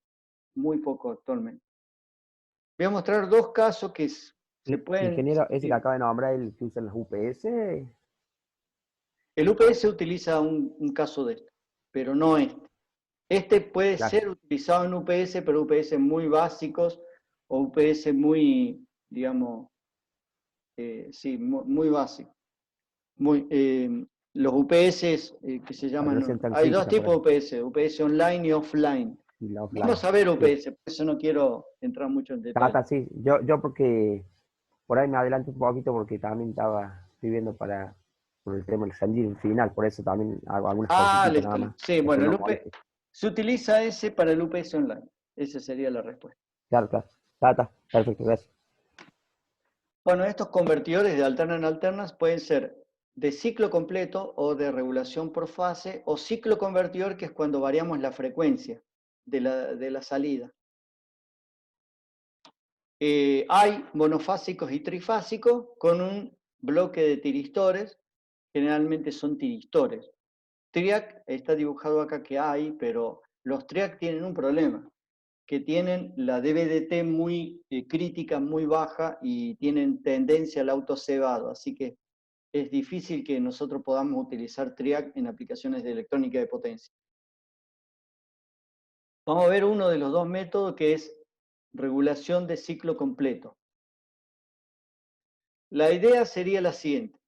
A: muy poco actualmente. Voy a mostrar 2 casos que se pueden...
F: Ingeniero, ese que acaba de nombrar, el que usan las UPS.
A: El UPS utiliza un caso de esto, pero no este. Este puede ser utilizado en UPS, pero UPS muy básicos o UPS muy, digamos, sí, muy básicos. Los UPS que se llaman, hay 2 tipos de UPS, UPS online y offline. Vamos a ver UPS, por eso no quiero entrar mucho en detalle.
F: Sí, yo porque por ahí me adelanto un poquito porque también estaba viviendo por el tema del rendir final, por eso también hago algunas cositas nada más.
A: Sí, bueno, se utiliza ese para el UPS online. Esa sería la respuesta.
F: Claro. Está, perfecto, gracias.
A: Bueno, estos convertidores de alterna en alternas pueden ser de ciclo completo o de regulación por fase, o ciclo convertidor, que es cuando variamos la frecuencia de la salida. Hay monofásicos y trifásicos con un bloque de tiristores generalmente son tiristores. TRIAC está dibujado acá que hay, pero los TRIAC tienen un problema, que tienen la DVDT muy crítica, muy baja, y tienen tendencia al autocebado, así que es difícil que nosotros podamos utilizar TRIAC en aplicaciones de electrónica de potencia. Vamos a ver uno de los dos métodos, que es regulación de ciclo completo. La idea sería la siguiente.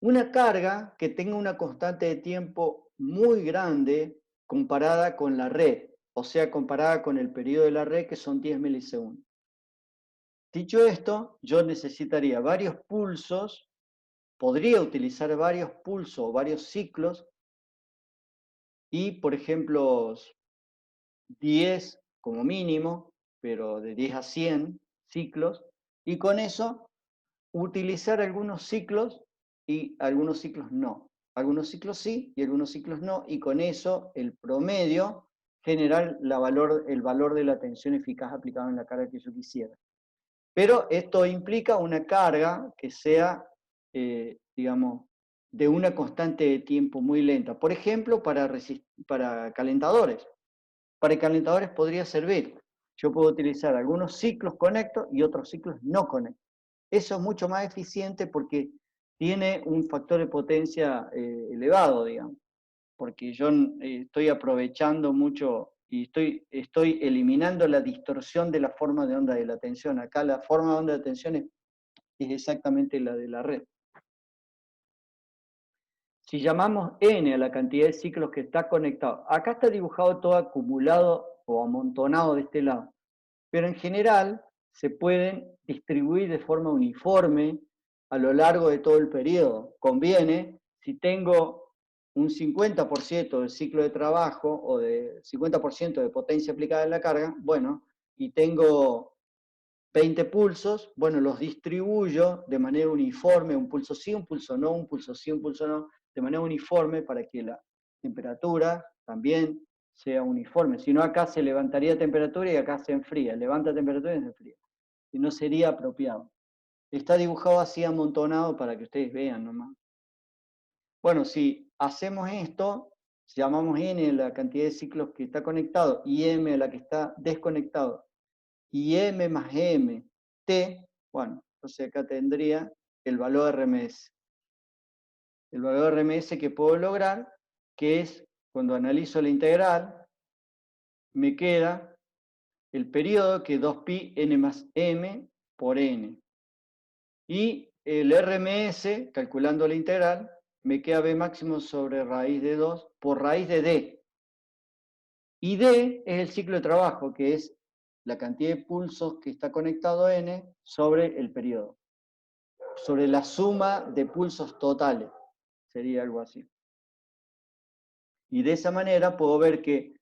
A: Una carga que tenga una constante de tiempo muy grande comparada con la red, o sea, comparada con el periodo de la red, que son 10 milisegundos. Dicho esto, yo necesitaría varios pulsos, podría utilizar varios pulsos o varios ciclos, y por ejemplo 10 como mínimo, pero de 10 a 100 ciclos, y con eso utilizar algunos ciclos y algunos ciclos no. Algunos ciclos sí y algunos ciclos no, y con eso el promedio generar el valor de la tensión eficaz aplicada en la carga que yo quisiera. Pero esto implica una carga que sea, digamos, de una constante de tiempo muy lenta. Por ejemplo, para calentadores. Para calentadores podría servir. Yo puedo utilizar algunos ciclos conecto y otros ciclos no conecto. Eso es mucho más eficiente porque tiene un factor de potencia elevado, digamos. Porque yo estoy aprovechando mucho y estoy eliminando la distorsión de la forma de onda de la tensión. Acá la forma de onda de tensión es exactamente la de la red. Si llamamos n a la cantidad de ciclos que está conectado, acá está dibujado todo acumulado o amontonado de este lado, pero en general se pueden distribuir de forma uniforme a lo largo de todo el periodo. Conviene, si tengo un 50% del ciclo de trabajo o de 50% de potencia aplicada en la carga, bueno, y tengo 20 pulsos, bueno, los distribuyo de manera uniforme, un pulso sí, un pulso no, un pulso sí, un pulso no, de manera uniforme para que la temperatura también sea uniforme. Si no, acá se levantaría temperatura y acá se enfría. Levanta temperatura y se enfría. Y no sería apropiado. Está dibujado así amontonado para que ustedes vean nomás. Bueno, si hacemos esto, si llamamos n la cantidad de ciclos que está conectado y m a la que está desconectado, y m más m, t, bueno, entonces acá tendría el valor RMS. El valor RMS que puedo lograr, que es, cuando analizo la integral, me queda el periodo, que es 2pi n más m por n. Y el RMS, calculando la integral, me queda b máximo sobre raíz de 2 por raíz de d. Y d es el ciclo de trabajo, que es la cantidad de pulsos que está conectado a n sobre el periodo. Sobre la suma de pulsos totales. Sería algo así. Y de esa manera puedo ver que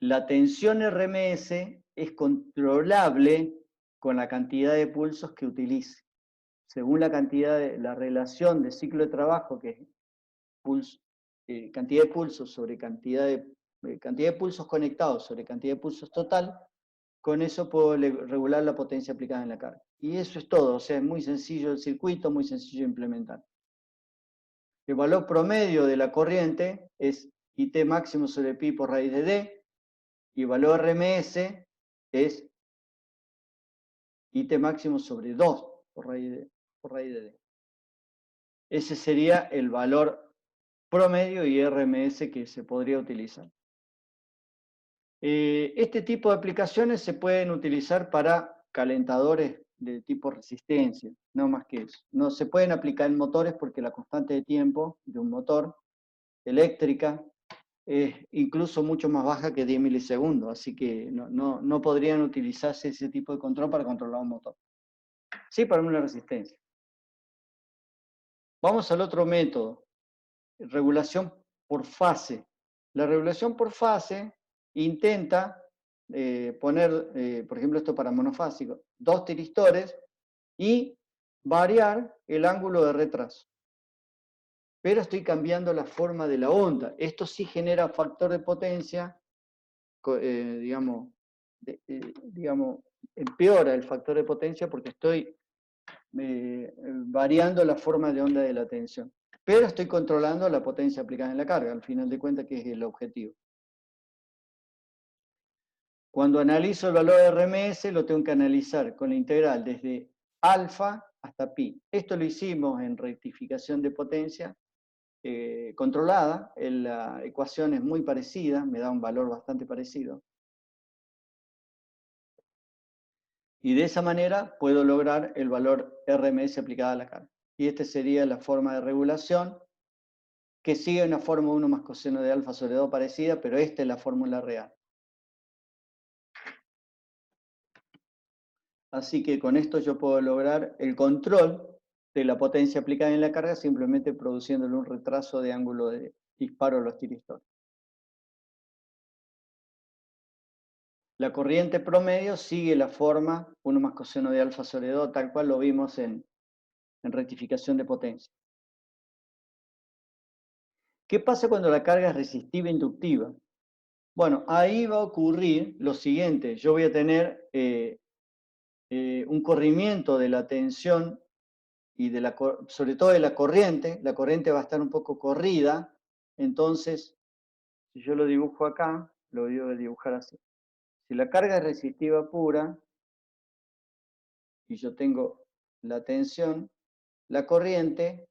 A: la tensión RMS es controlable con la cantidad de pulsos que utilice. Según la cantidad de la relación de ciclo de trabajo, que es cantidad de pulsos sobre cantidad de pulsos conectados sobre cantidad de pulsos total, con eso puedo regular la potencia aplicada en la carga. Y eso es todo, o sea, es muy sencillo el circuito, muy sencillo de implementar. El valor promedio de la corriente es IT máximo sobre pi por raíz de d, y el valor RMS es IT máximo sobre 2 por raíz de d. Ese sería el valor promedio y RMS que se podría utilizar. Este tipo de aplicaciones se pueden utilizar para calentadores de tipo resistencia, no más que eso. No se pueden aplicar en motores porque la constante de tiempo de un motor eléctrica es incluso mucho más baja que 10 milisegundos, así que no podrían utilizarse ese tipo de control para controlar un motor. Sí, para una resistencia. Vamos al otro método, regulación por fase. La regulación por fase intenta poner, por ejemplo, esto para monofásico, 2 tiristores y variar el ángulo de retraso. Pero estoy cambiando la forma de la onda. Esto sí genera factor de potencia, digamos, empeora el factor de potencia porque estoy variando la forma de onda de la tensión. pero estoy controlando la potencia aplicada en la carga, al final de cuentas, que es el objetivo. Cuando analizo el valor de RMS, lo tengo que analizar con la integral desde alfa hasta pi. Esto lo hicimos en rectificación de potencia controlada. La ecuación es muy parecida, me da un valor bastante parecido. Y de esa manera puedo lograr el valor RMS aplicada a la carga. Y esta sería la forma de regulación, que sigue una forma 1 más coseno de alfa sobre 2 parecida, pero esta es la fórmula real. Así que con esto yo puedo lograr el control de la potencia aplicada en la carga simplemente produciéndole un retraso de ángulo de disparo a los tiristores. La corriente promedio sigue la forma 1 más coseno de alfa sobre 2, tal cual lo vimos en rectificación de potencia. ¿Qué pasa cuando la carga es resistiva e inductiva? Bueno, ahí va a ocurrir lo siguiente. Yo voy a tener un corrimiento de la tensión y sobre todo de la corriente va a estar un poco corrida, entonces, si yo lo dibujo acá, lo voy a dibujar así. Si la carga es resistiva pura, y yo tengo la tensión, la corriente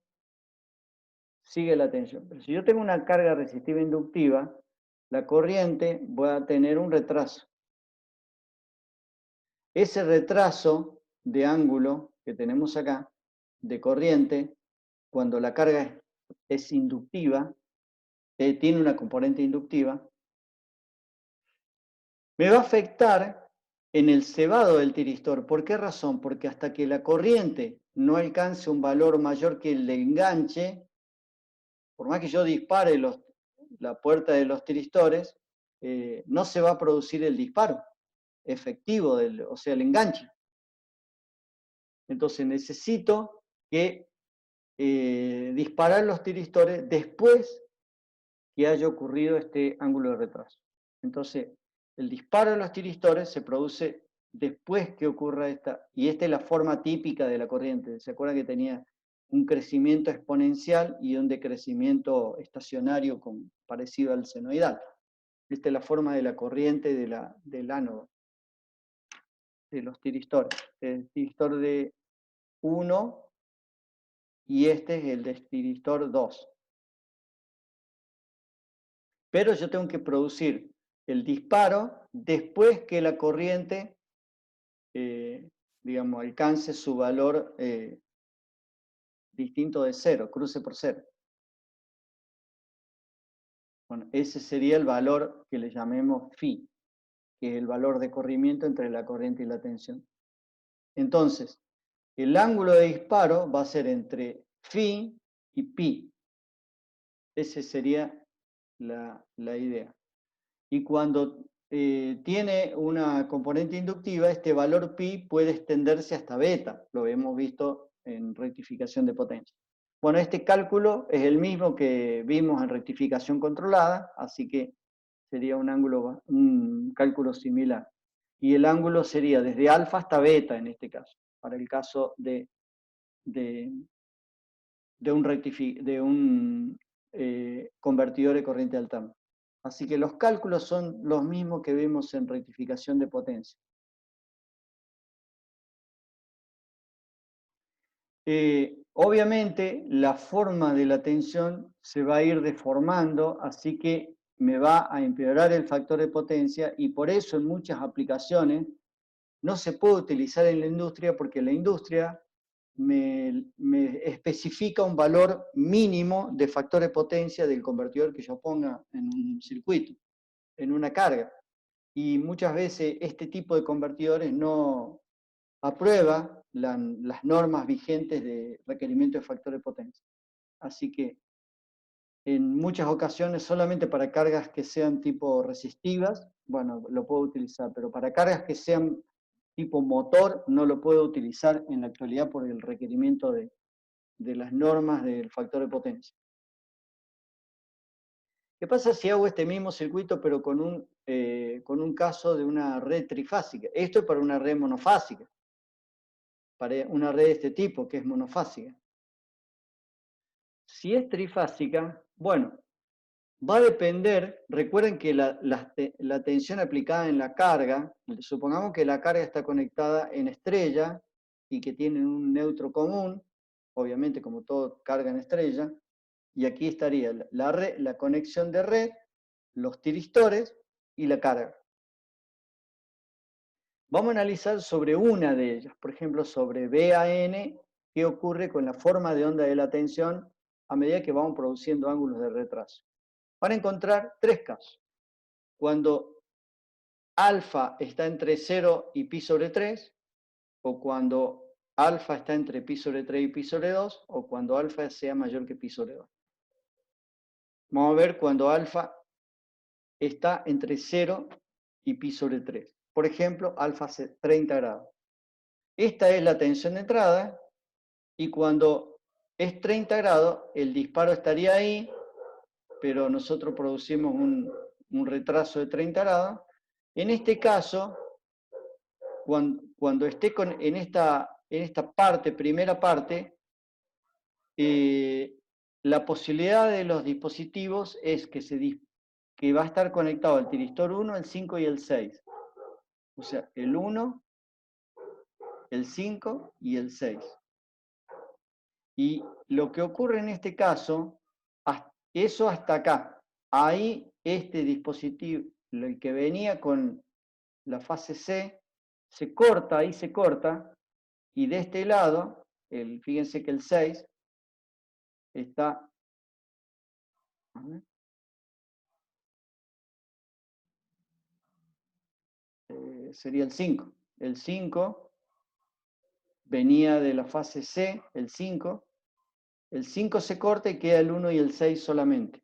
A: sigue la tensión. Pero si yo tengo una carga resistiva inductiva, la corriente va a tener un retraso. Ese retraso de ángulo que tenemos acá, de corriente, cuando la carga es inductiva, tiene una componente inductiva, me va a afectar en el cebado del tiristor. ¿Por qué razón? Porque hasta que la corriente no alcance un valor mayor que el de enganche, por más que yo dispare la puerta de los tiristores, no se va a producir el disparo efectivo, o sea, el enganche. Entonces necesito que disparar los tiristores después que haya ocurrido este ángulo de retraso. Entonces, el disparo de los tiristores se produce después que ocurra esta, y esta es la forma típica de la corriente. ¿Se acuerdan que tenía un crecimiento exponencial y un decrecimiento estacionario parecido al senoidal? Esta es la forma de la corriente del ánodo, de los tiristores. El tiristor de 1 y este es el de tiristor 2. Pero yo tengo que producir el disparo después que la corriente, digamos, alcance su valor distinto de 0, cruce por 0. Bueno, ese sería el valor que le llamemos phi, que es el valor de corrimiento entre la corriente y la tensión. Entonces, el ángulo de disparo va a ser entre phi y pi. Esa sería la idea. Y cuando tiene una componente inductiva, este valor pi puede extenderse hasta beta. Lo hemos visto en rectificación de potencia. Bueno, este cálculo es el mismo que vimos en rectificación controlada, así que sería un cálculo similar. Y el ángulo sería desde alfa hasta beta en este caso, para el caso de un convertidor de corriente alterna. Así que los cálculos son los mismos que vimos en rectificación de potencia. Obviamente la forma de la tensión se va a ir deformando, así que me va a empeorar el factor de potencia y por eso en muchas aplicaciones no se puede utilizar en la industria porque la industria me especifica un valor mínimo de factor de potencia del convertidor que yo ponga en un circuito, en una carga. Y muchas veces este tipo de convertidores no aprueba las normas vigentes de requerimiento de factor de potencia. Así que en muchas ocasiones solamente para cargas que sean tipo resistivas, bueno, lo puedo utilizar, pero para cargas que sean tipo motor no lo puedo utilizar en la actualidad por el requerimiento de las normas del factor de potencia. ¿Qué pasa si hago este mismo circuito pero con un caso de una red trifásica? Esto es para una red monofásica, para una red de este tipo que es monofásica. Si es trifásica, bueno, va a depender, recuerden que la tensión aplicada en la carga, supongamos que la carga está conectada en estrella y que tienen un neutro común, obviamente como todo carga en estrella, y aquí estaría la conexión de red, los tiristores y la carga. Vamos a analizar sobre una de ellas, por ejemplo, sobre BAN, qué ocurre con la forma de onda de la tensión a medida que vamos produciendo ángulos de retraso. Van a encontrar tres casos. Cuando alfa está entre 0 y pi sobre 3, o cuando alfa está entre pi sobre 3 y pi sobre 2, o cuando alfa sea mayor que pi sobre 2. Vamos a ver cuando alfa está entre 0 y pi sobre 3. Por ejemplo, alfa hace 30 grados. Esta es la tensión de entrada, y cuando es 30 grados, el disparo estaría ahí, pero nosotros producimos un retraso de 30 grados. En este caso, cuando esté en esta parte, primera parte, la posibilidad de los dispositivos es que va a estar conectado el tiristor 1, el 5 y el 6. O sea, el 1, el 5 y el 6. Y lo que ocurre en este caso, eso hasta acá. Ahí este dispositivo, el que venía con la fase C, se corta, ahí se corta, y de este lado, fíjense que el 6 está... sería el 5. El 5 venía de la fase C, el 5. El 5 se corta y queda el 1 y el 6 solamente.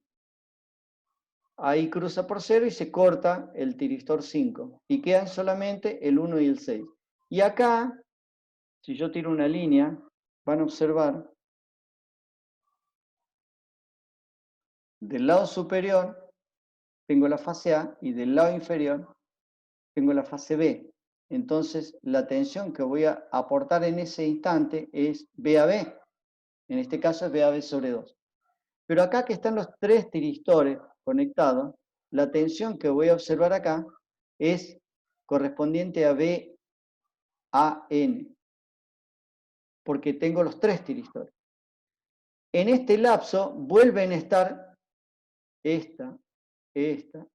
A: Ahí cruza por 0 y se corta el tiristor 5. Y quedan solamente el 1 y el 6. Y acá, si yo tiro una línea, van a observar, del lado superior tengo la fase A y del lado inferior tengo la fase B. Entonces, la tensión que voy a aportar en ese instante es BAB. En este caso es BAB sobre 2. Pero acá que están los tres tiristores conectados, la tensión que voy a observar acá es correspondiente a BAN, porque tengo los tres tiristores. En este lapso vuelven a estar esta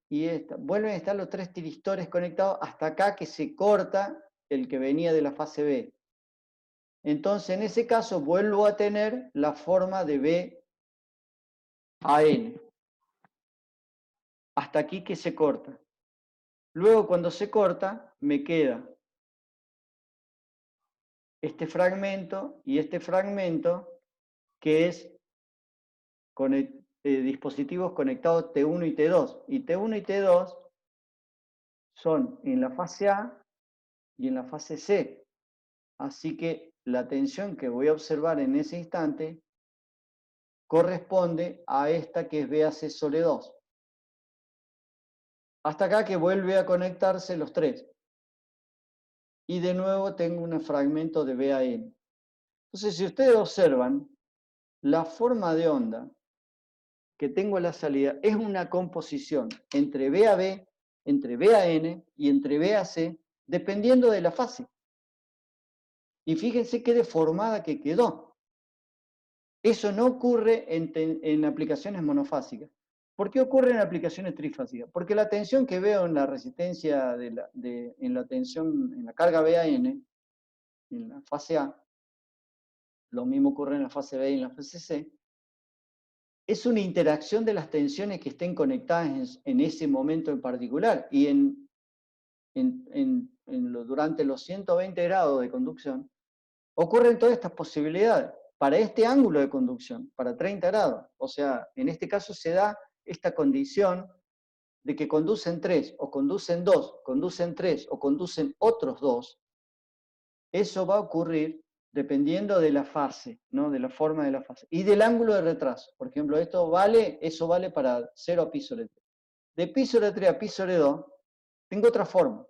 A: y esta. Vuelven a estar los tres tiristores conectados hasta acá que se corta el que venía de la fase B. Entonces, en ese caso, vuelvo a tener la forma de BAN. Hasta aquí que se corta. Luego, cuando se corta, me queda este fragmento y este fragmento, que es con dispositivos conectados T1 y T2. Y T1 y T2 son en la fase A y en la fase C. Así que la tensión que voy a observar en ese instante corresponde a esta que es BAC sobre 2. Hasta acá que vuelve a conectarse los tres. Y de nuevo tengo un fragmento de BAN. Entonces, si ustedes observan, la forma de onda que tengo a la salida es una composición entre BAB, entre BAN y entre BAC, dependiendo de la fase. Y fíjense qué deformada que quedó. Eso no ocurre en aplicaciones monofásicas. ¿Por qué ocurre en aplicaciones trifásicas? Porque la tensión que veo en la resistencia, en la tensión, en la carga BAN, en la fase A, lo mismo ocurre en la fase B y en la fase C, es una interacción de las tensiones que estén conectadas en ese momento en particular. Y durante los 120 grados de conducción, ocurren todas estas posibilidades para este ángulo de conducción, para 30 grados. O sea, en este caso se da esta condición de que conducen 3, o conducen 2, conducen 3, o conducen otros 2. Eso va a ocurrir dependiendo de la fase, ¿no? De la forma de la fase. Y del ángulo de retraso. Por ejemplo, eso vale para 0 a pi sobre 3. De pi sobre 3 a pi sobre 2, tengo otra forma.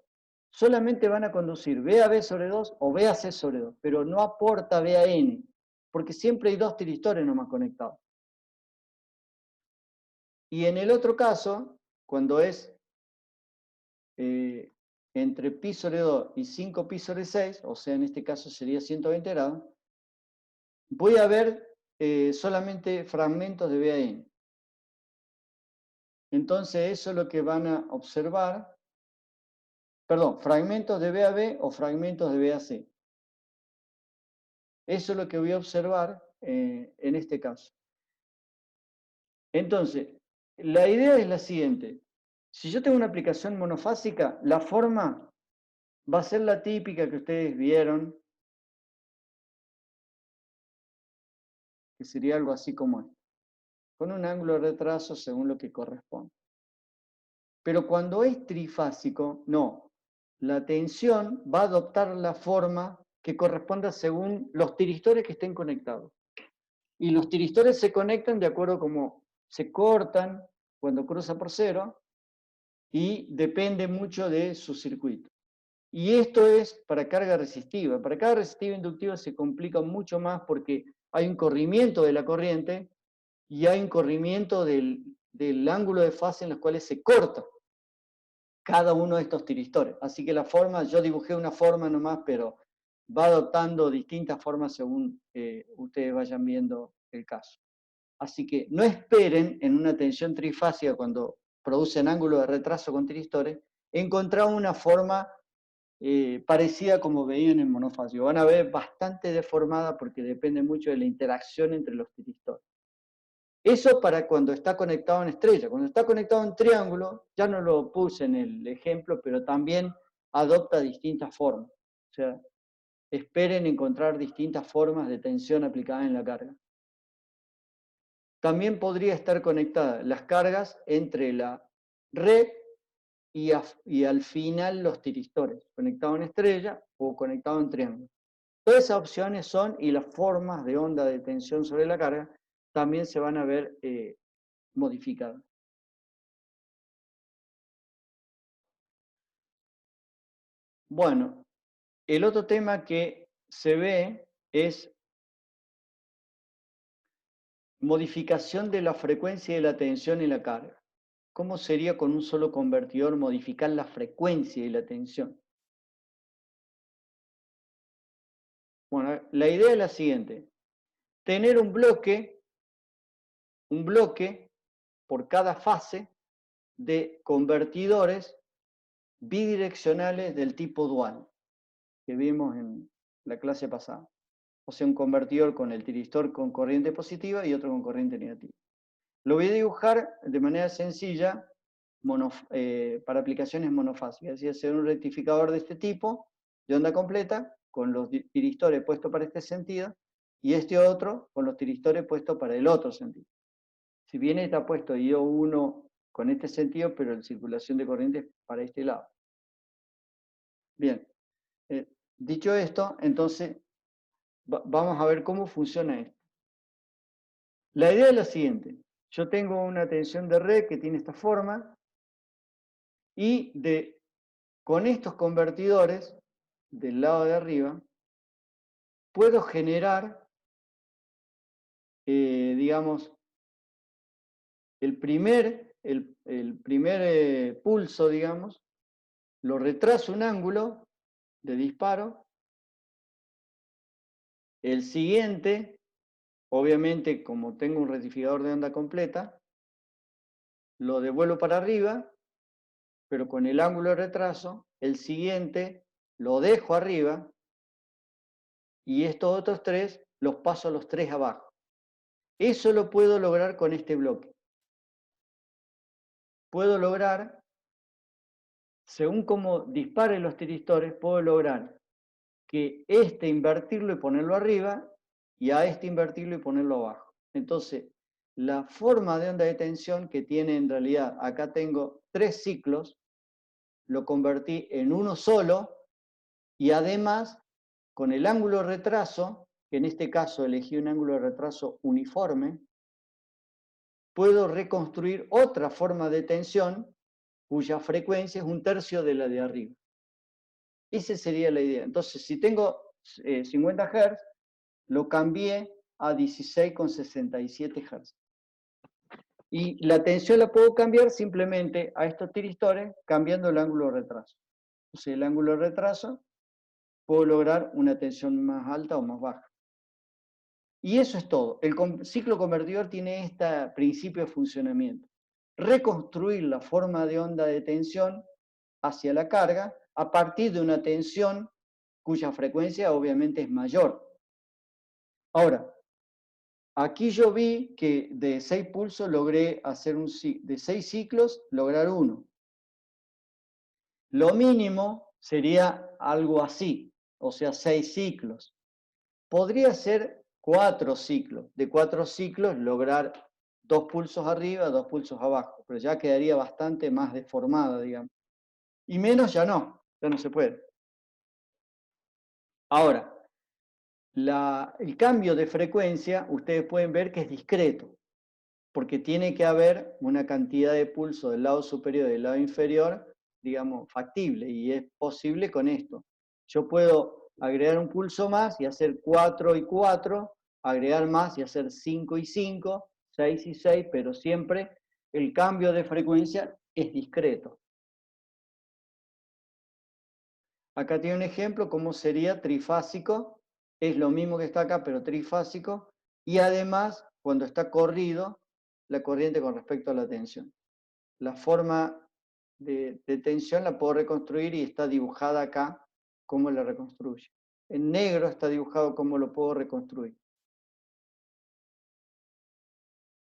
A: Solamente van a conducir BAB sobre 2 o BAC sobre 2, pero no aporta BAN, porque siempre hay dos tiristores nomás conectados. Y en el otro caso, cuando es entre pi sobre 2 y 5 pi sobre 6, o sea, en este caso sería 120 grados, voy a ver solamente fragmentos de BAN. Entonces eso es lo que van a observar, perdón, fragmentos de BAB o fragmentos de BAC. Eso es lo que voy a observar en este caso. Entonces, la idea es la siguiente. Si yo tengo una aplicación monofásica, la forma va a ser la típica que ustedes vieron, que sería algo así como esto, con un ángulo de retraso según lo que corresponde. Pero cuando es trifásico, no. La tensión va a adoptar la forma que corresponda según los tiristores que estén conectados. Y los tiristores se conectan de acuerdo a cómo se cortan cuando cruza por cero y depende mucho de su circuito. Y esto es para carga resistiva. Para carga resistiva inductiva se complica mucho más porque hay un corrimiento de la corriente y hay un corrimiento del ángulo de fase en los cuales se corta cada uno de estos tiristores. Así que la forma, yo dibujé una forma nomás, pero va adoptando distintas formas según ustedes vayan viendo el caso. Así que no esperen en una tensión trifásica cuando producen ángulo de retraso con tiristores, encontrar una forma parecida como veían en monofásico. Van a ver bastante deformada porque depende mucho de la interacción entre los tiristores. Eso para cuando está conectado en estrella. Cuando está conectado en triángulo, ya no lo puse en el ejemplo, pero también adopta distintas formas. O sea, esperen encontrar distintas formas de tensión aplicada en la carga. También podría estar conectada las cargas entre la red y al final los tiristores, conectado en estrella o conectado en triángulo. Todas esas opciones son, y las formas de onda de tensión sobre la carga, también se van a ver modificadas. Bueno, el otro tema que se ve es modificación de la frecuencia de la tensión y la carga. ¿Cómo sería con un solo convertidor modificar la frecuencia y la tensión? Bueno, la idea es la siguiente. Tener un bloque por cada fase de convertidores bidireccionales del tipo dual, que vimos en la clase pasada. O sea, un convertidor con el tiristor con corriente positiva y otro con corriente negativa. Lo voy a dibujar de manera sencilla para aplicaciones monofásicas, es decir, hacer un rectificador de este tipo, de onda completa, con los tiristores puestos para este sentido, y este otro con los tiristores puestos para el otro sentido. Si bien está puesto I1 con este sentido, pero la circulación de corriente es para este lado. Bien, dicho esto, entonces vamos a ver cómo funciona esto. La idea es la siguiente. Yo tengo una tensión de red que tiene esta forma y con estos convertidores del lado de arriba puedo generar, digamos, el primer pulso, digamos, lo retraso un ángulo de disparo. El siguiente, obviamente, como tengo un rectificador de onda completa, lo devuelvo para arriba, pero con el ángulo de retraso. El siguiente lo dejo arriba y estos otros tres los paso a los tres abajo. Eso lo puedo lograr con este bloque. Puedo lograr, según cómo disparen los tiristores, puedo lograr que este invertirlo y ponerlo arriba y a este invertirlo y ponerlo abajo. Entonces, la forma de onda de tensión que tiene en realidad, acá tengo 3 ciclos, lo convertí en uno solo y además con el ángulo de retraso, que en este caso elegí un ángulo de retraso uniforme, puedo reconstruir otra forma de tensión cuya frecuencia es 1/3 de la de arriba. Esa sería la idea. Entonces, si tengo 50 Hz, lo cambié a 16,67 Hz. Y la tensión la puedo cambiar simplemente a estos tiristores cambiando el ángulo de retraso. Entonces el ángulo de retraso puedo lograr una tensión más alta o más baja. Y eso es todo. El ciclo convertidor tiene este principio de funcionamiento. Reconstruir la forma de onda de tensión hacia la carga a partir de una tensión cuya frecuencia obviamente es mayor. Ahora, aquí yo vi que de 6 pulsos logré hacer de 6 ciclos, lograr uno. Lo mínimo sería algo así, o sea, 6 ciclos. Podría ser 4 ciclos. De 4 ciclos lograr 2 pulsos arriba, 2 pulsos abajo, pero ya quedaría bastante más deformada, digamos. Y menos ya no se puede. Ahora, el cambio de frecuencia, ustedes pueden ver que es discreto, porque tiene que haber una cantidad de pulso del lado superior y del lado inferior, digamos, factible, y es posible con esto. Yo puedo agregar un pulso más y hacer 4 y 4, agregar más y hacer 5 y 5, 6 y 6, pero siempre el cambio de frecuencia es discreto. Acá tiene un ejemplo, cómo sería trifásico, es lo mismo que está acá, pero trifásico, y además, cuando está corrido, la corriente con respecto a la tensión. La forma de tensión la puedo reconstruir y está dibujada acá, cómo la reconstruye. En negro está dibujado cómo lo puedo reconstruir.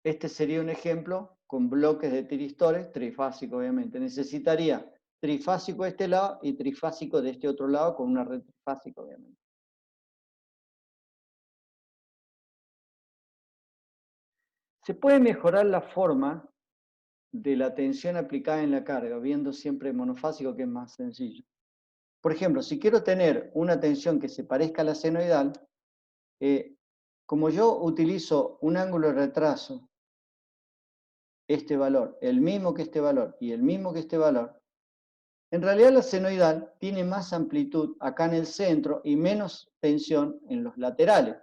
A: Este sería un ejemplo con bloques de tiristores, trifásico obviamente. Necesitaría trifásico de este lado y trifásico de este otro lado con una red trifásica obviamente. Se puede mejorar la forma de la tensión aplicada en la carga, viendo siempre monofásico, que es más sencillo. Por ejemplo, si quiero tener una tensión que se parezca a la senoidal, como yo utilizo un ángulo de retraso, este valor, el mismo que este valor y el mismo que este valor, en realidad la senoidal tiene más amplitud acá en el centro y menos tensión en los laterales.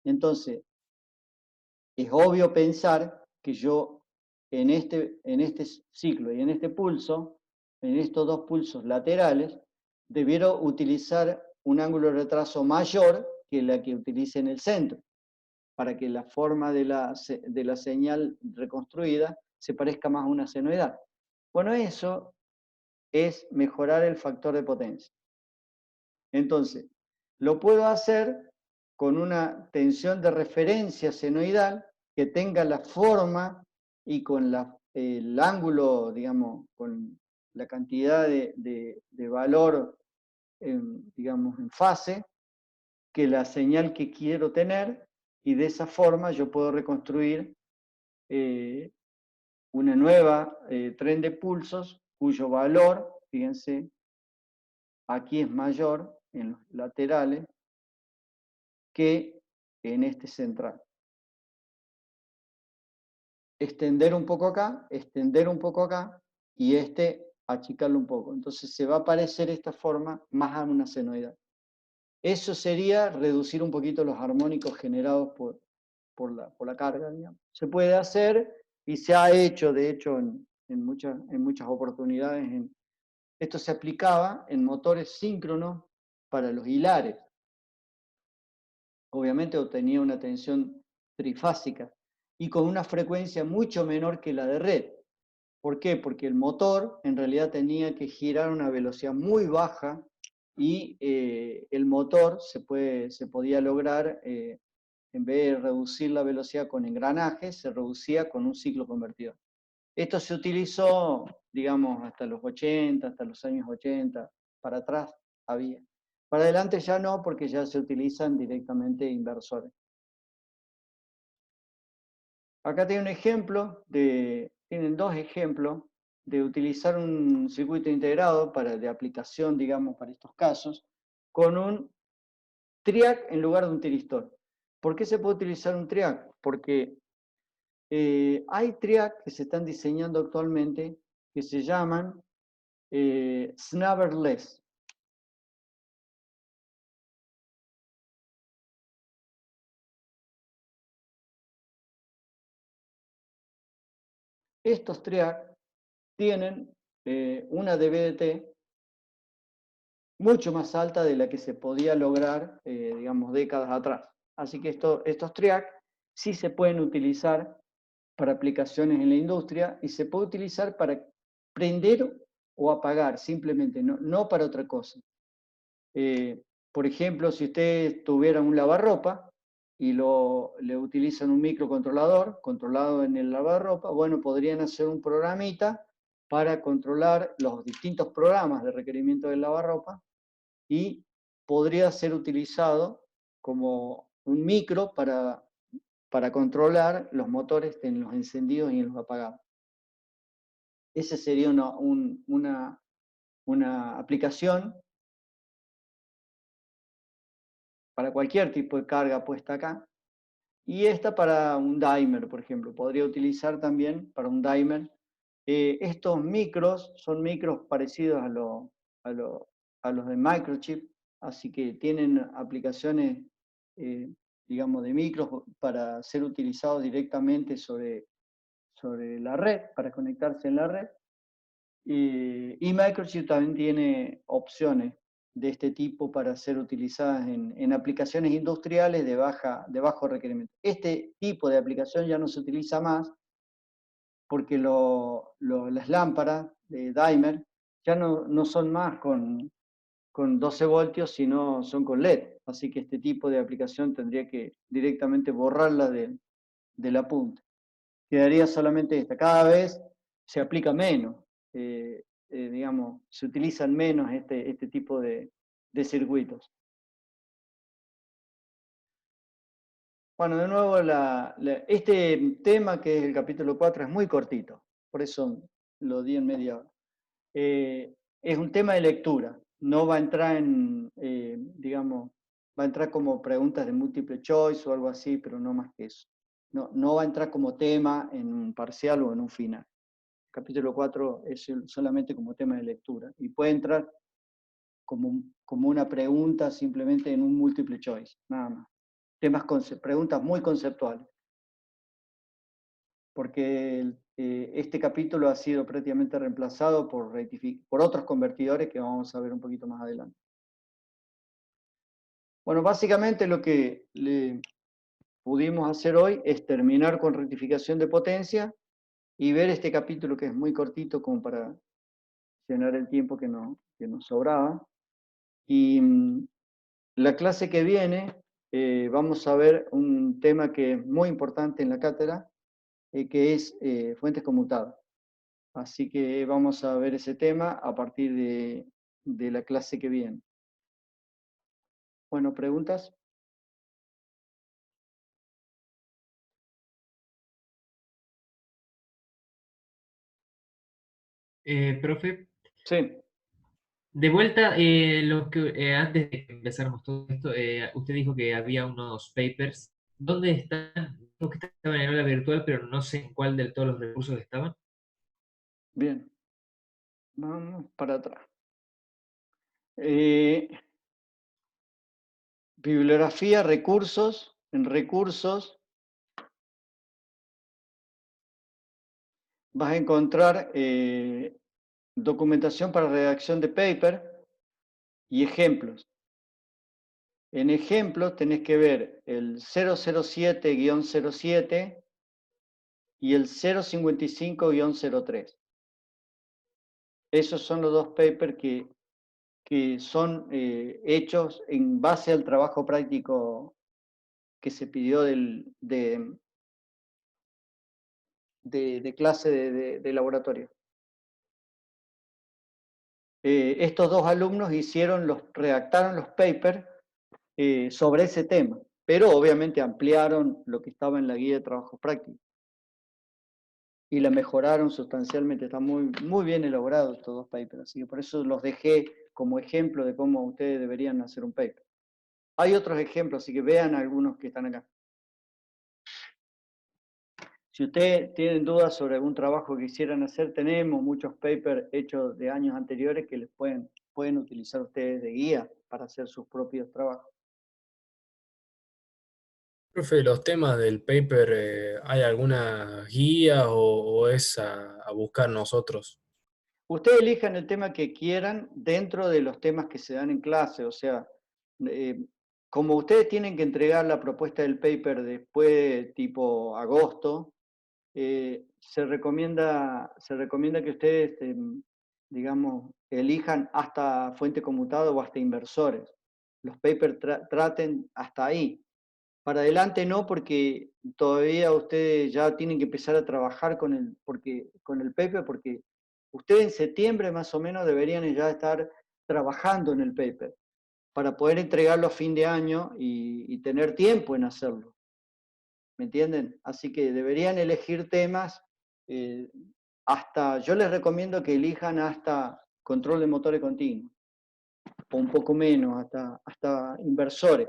A: Entonces, es obvio pensar que yo en este ciclo y en este pulso, en estos dos pulsos laterales, debiera utilizar un ángulo de retraso mayor que la que utilice en el centro, para que la forma de la señal reconstruida se parezca más a una senoidal. Bueno, eso es mejorar el factor de potencia. Entonces, lo puedo hacer con una tensión de referencia senoidal que tenga la forma y con el ángulo, digamos, con la cantidad de valor, digamos, en fase, que la señal que quiero tener, y de esa forma yo puedo reconstruir una nueva tren de pulsos cuyo valor, fíjense, aquí es mayor en los laterales que en este central. Extender un poco acá, extender un poco acá, y achicarlo un poco. Entonces se va a parecer esta forma más a una senoidal. Eso sería reducir un poquito los armónicos generados por la carga, digamos. Se puede hacer y se ha hecho, de hecho, en muchas oportunidades. Esto se aplicaba en motores síncronos para los hilares. Obviamente obtenía una tensión trifásica y con una frecuencia mucho menor que la de red. ¿Por qué? Porque el motor en realidad tenía que girar a una velocidad muy baja y el motor se podía lograr, en vez de reducir la velocidad con engranajes, se reducía con un ciclo convertidor. Esto se utilizó, digamos, hasta los 80, hasta los años 80, para atrás había. Para adelante ya no, porque ya se utilizan directamente inversores. Acá tiene un ejemplo, tienen dos ejemplos de utilizar un circuito integrado de aplicación, digamos, para estos casos, con un triac en lugar de un tiristor. ¿Por qué se puede utilizar un triac? Porque hay triac que se están diseñando actualmente que se llaman snubberless. estos TRIAC tienen una DVDT mucho más alta de la que se podía lograr, digamos, décadas atrás. Así que estos TRIAC sí se pueden utilizar para aplicaciones en la industria y se puede utilizar para prender o apagar, simplemente, no para otra cosa. Por ejemplo, si ustedes tuvieran un lavarropa y le utilizan un microcontrolador controlado en el lavarropa, bueno, podrían hacer un programita para controlar los distintos programas de requerimiento del lavarropa y podría ser utilizado como un micro para controlar los motores en los encendidos y en los apagados. Esa sería una aplicación para cualquier tipo de carga puesta acá. Y esta para un dimer, por ejemplo. Podría utilizar también para un dimer. Estos micros son micros parecidos a los de microchip, así que tienen aplicaciones, digamos, de micros para ser utilizados directamente sobre la red, para conectarse en la red. Y Microchip también tiene opciones de este tipo para ser utilizadas en aplicaciones industriales de bajo requerimiento. Este tipo de aplicación ya no se utiliza más porque las lámparas de dimer ya no son más con 12 voltios, sino son con LED. Así que este tipo de aplicación tendría que directamente borrarla de la punta. Quedaría solamente esta. Cada vez se aplica menos, digamos, se utilizan menos este tipo de circuitos. Bueno, de nuevo, este tema, que es el capítulo 4, es muy cortito, por eso lo di en media hora. Es un tema de lectura, no va a entrar en, digamos, va a entrar como preguntas de múltiple choice o algo así, pero no más que eso. No va a entrar como tema en un parcial o en un final. El capítulo 4 es solamente como tema de lectura y puede entrar como una pregunta simplemente en un múltiple choice, nada más. Preguntas muy conceptuales. Porque este capítulo ha sido prácticamente reemplazado por otros convertidores que vamos a ver un poquito más adelante. Bueno, básicamente lo que le pudimos hacer hoy es terminar con rectificación de potencia y ver este capítulo, que es muy cortito como para llenar el tiempo que nos sobraba. Y la clase que viene vamos a ver un tema que es muy importante en la cátedra, que es fuentes conmutadas. Así que vamos a ver ese tema a partir de la clase que viene. Bueno, ¿preguntas?
D: Profe,
A: Sí,
D: de vuelta, antes de que empezáramos todo esto, usted dijo que había unos papers. ¿Dónde están? Dijo que estaban en el aula virtual, pero no sé en cuál de todos los recursos estaban.
A: bien. Vamos para atrás. Bibliografía, recursos. En recursos vas a encontrar documentación para redacción de paper y ejemplos. En ejemplos tenés que ver el 007-07 y el 055-03. Esos son los dos papers que son hechos en base al trabajo práctico que se pidió de clase de laboratorio. Estos dos alumnos redactaron los papers sobre ese tema, pero obviamente ampliaron lo que estaba en la guía de trabajo práctico y la mejoraron sustancialmente. Están muy bien elaborados estos dos papers, así que por eso los dejé como ejemplo de cómo ustedes deberían hacer un paper. Hay otros ejemplos, así que vean algunos que están acá. Si ustedes tienen dudas sobre algún trabajo que quisieran hacer, tenemos muchos papers hechos de años anteriores que les pueden utilizar ustedes de guía para hacer sus propios trabajos.
C: Profe, los temas del paper, ¿hay alguna guía o es a buscar nosotros?
A: Ustedes elijan el tema que quieran dentro de los temas que se dan en clase, o sea, eh, como ustedes tienen que entregar la propuesta del paper después, tipo agosto, se recomienda que ustedes, digamos, elijan hasta fuente conmutada o hasta inversores. Los papers traten hasta ahí. Para adelante no, porque todavía ustedes ya tienen que empezar a trabajar con el paper, porque ustedes en septiembre más o menos deberían ya estar trabajando en el paper para poder entregarlo a fin de año y tener tiempo en hacerlo. ¿Me entienden? Así que deberían elegir temas yo les recomiendo que elijan hasta control de motores continuos, o un poco menos, hasta inversores.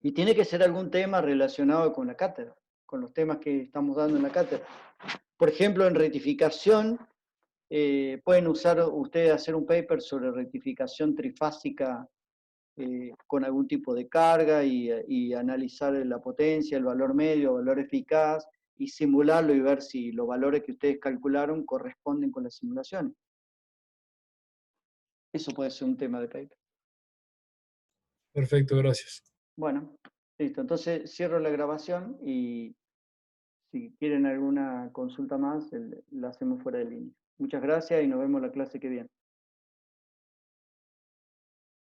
A: Y tiene que ser algún tema relacionado con la cátedra, con los temas que estamos dando en la cátedra. Por ejemplo, en rectificación, pueden ustedes hacer un paper sobre rectificación trifásica con algún tipo de carga y analizar la potencia, el valor medio, el valor eficaz, y simularlo y ver si los valores que ustedes calcularon corresponden con las simulaciones. Eso puede ser un tema de paper.
C: Perfecto, gracias.
A: Bueno, listo. Entonces cierro la grabación y si quieren alguna consulta más, la hacemos fuera de línea. Muchas gracias y nos vemos la clase que viene.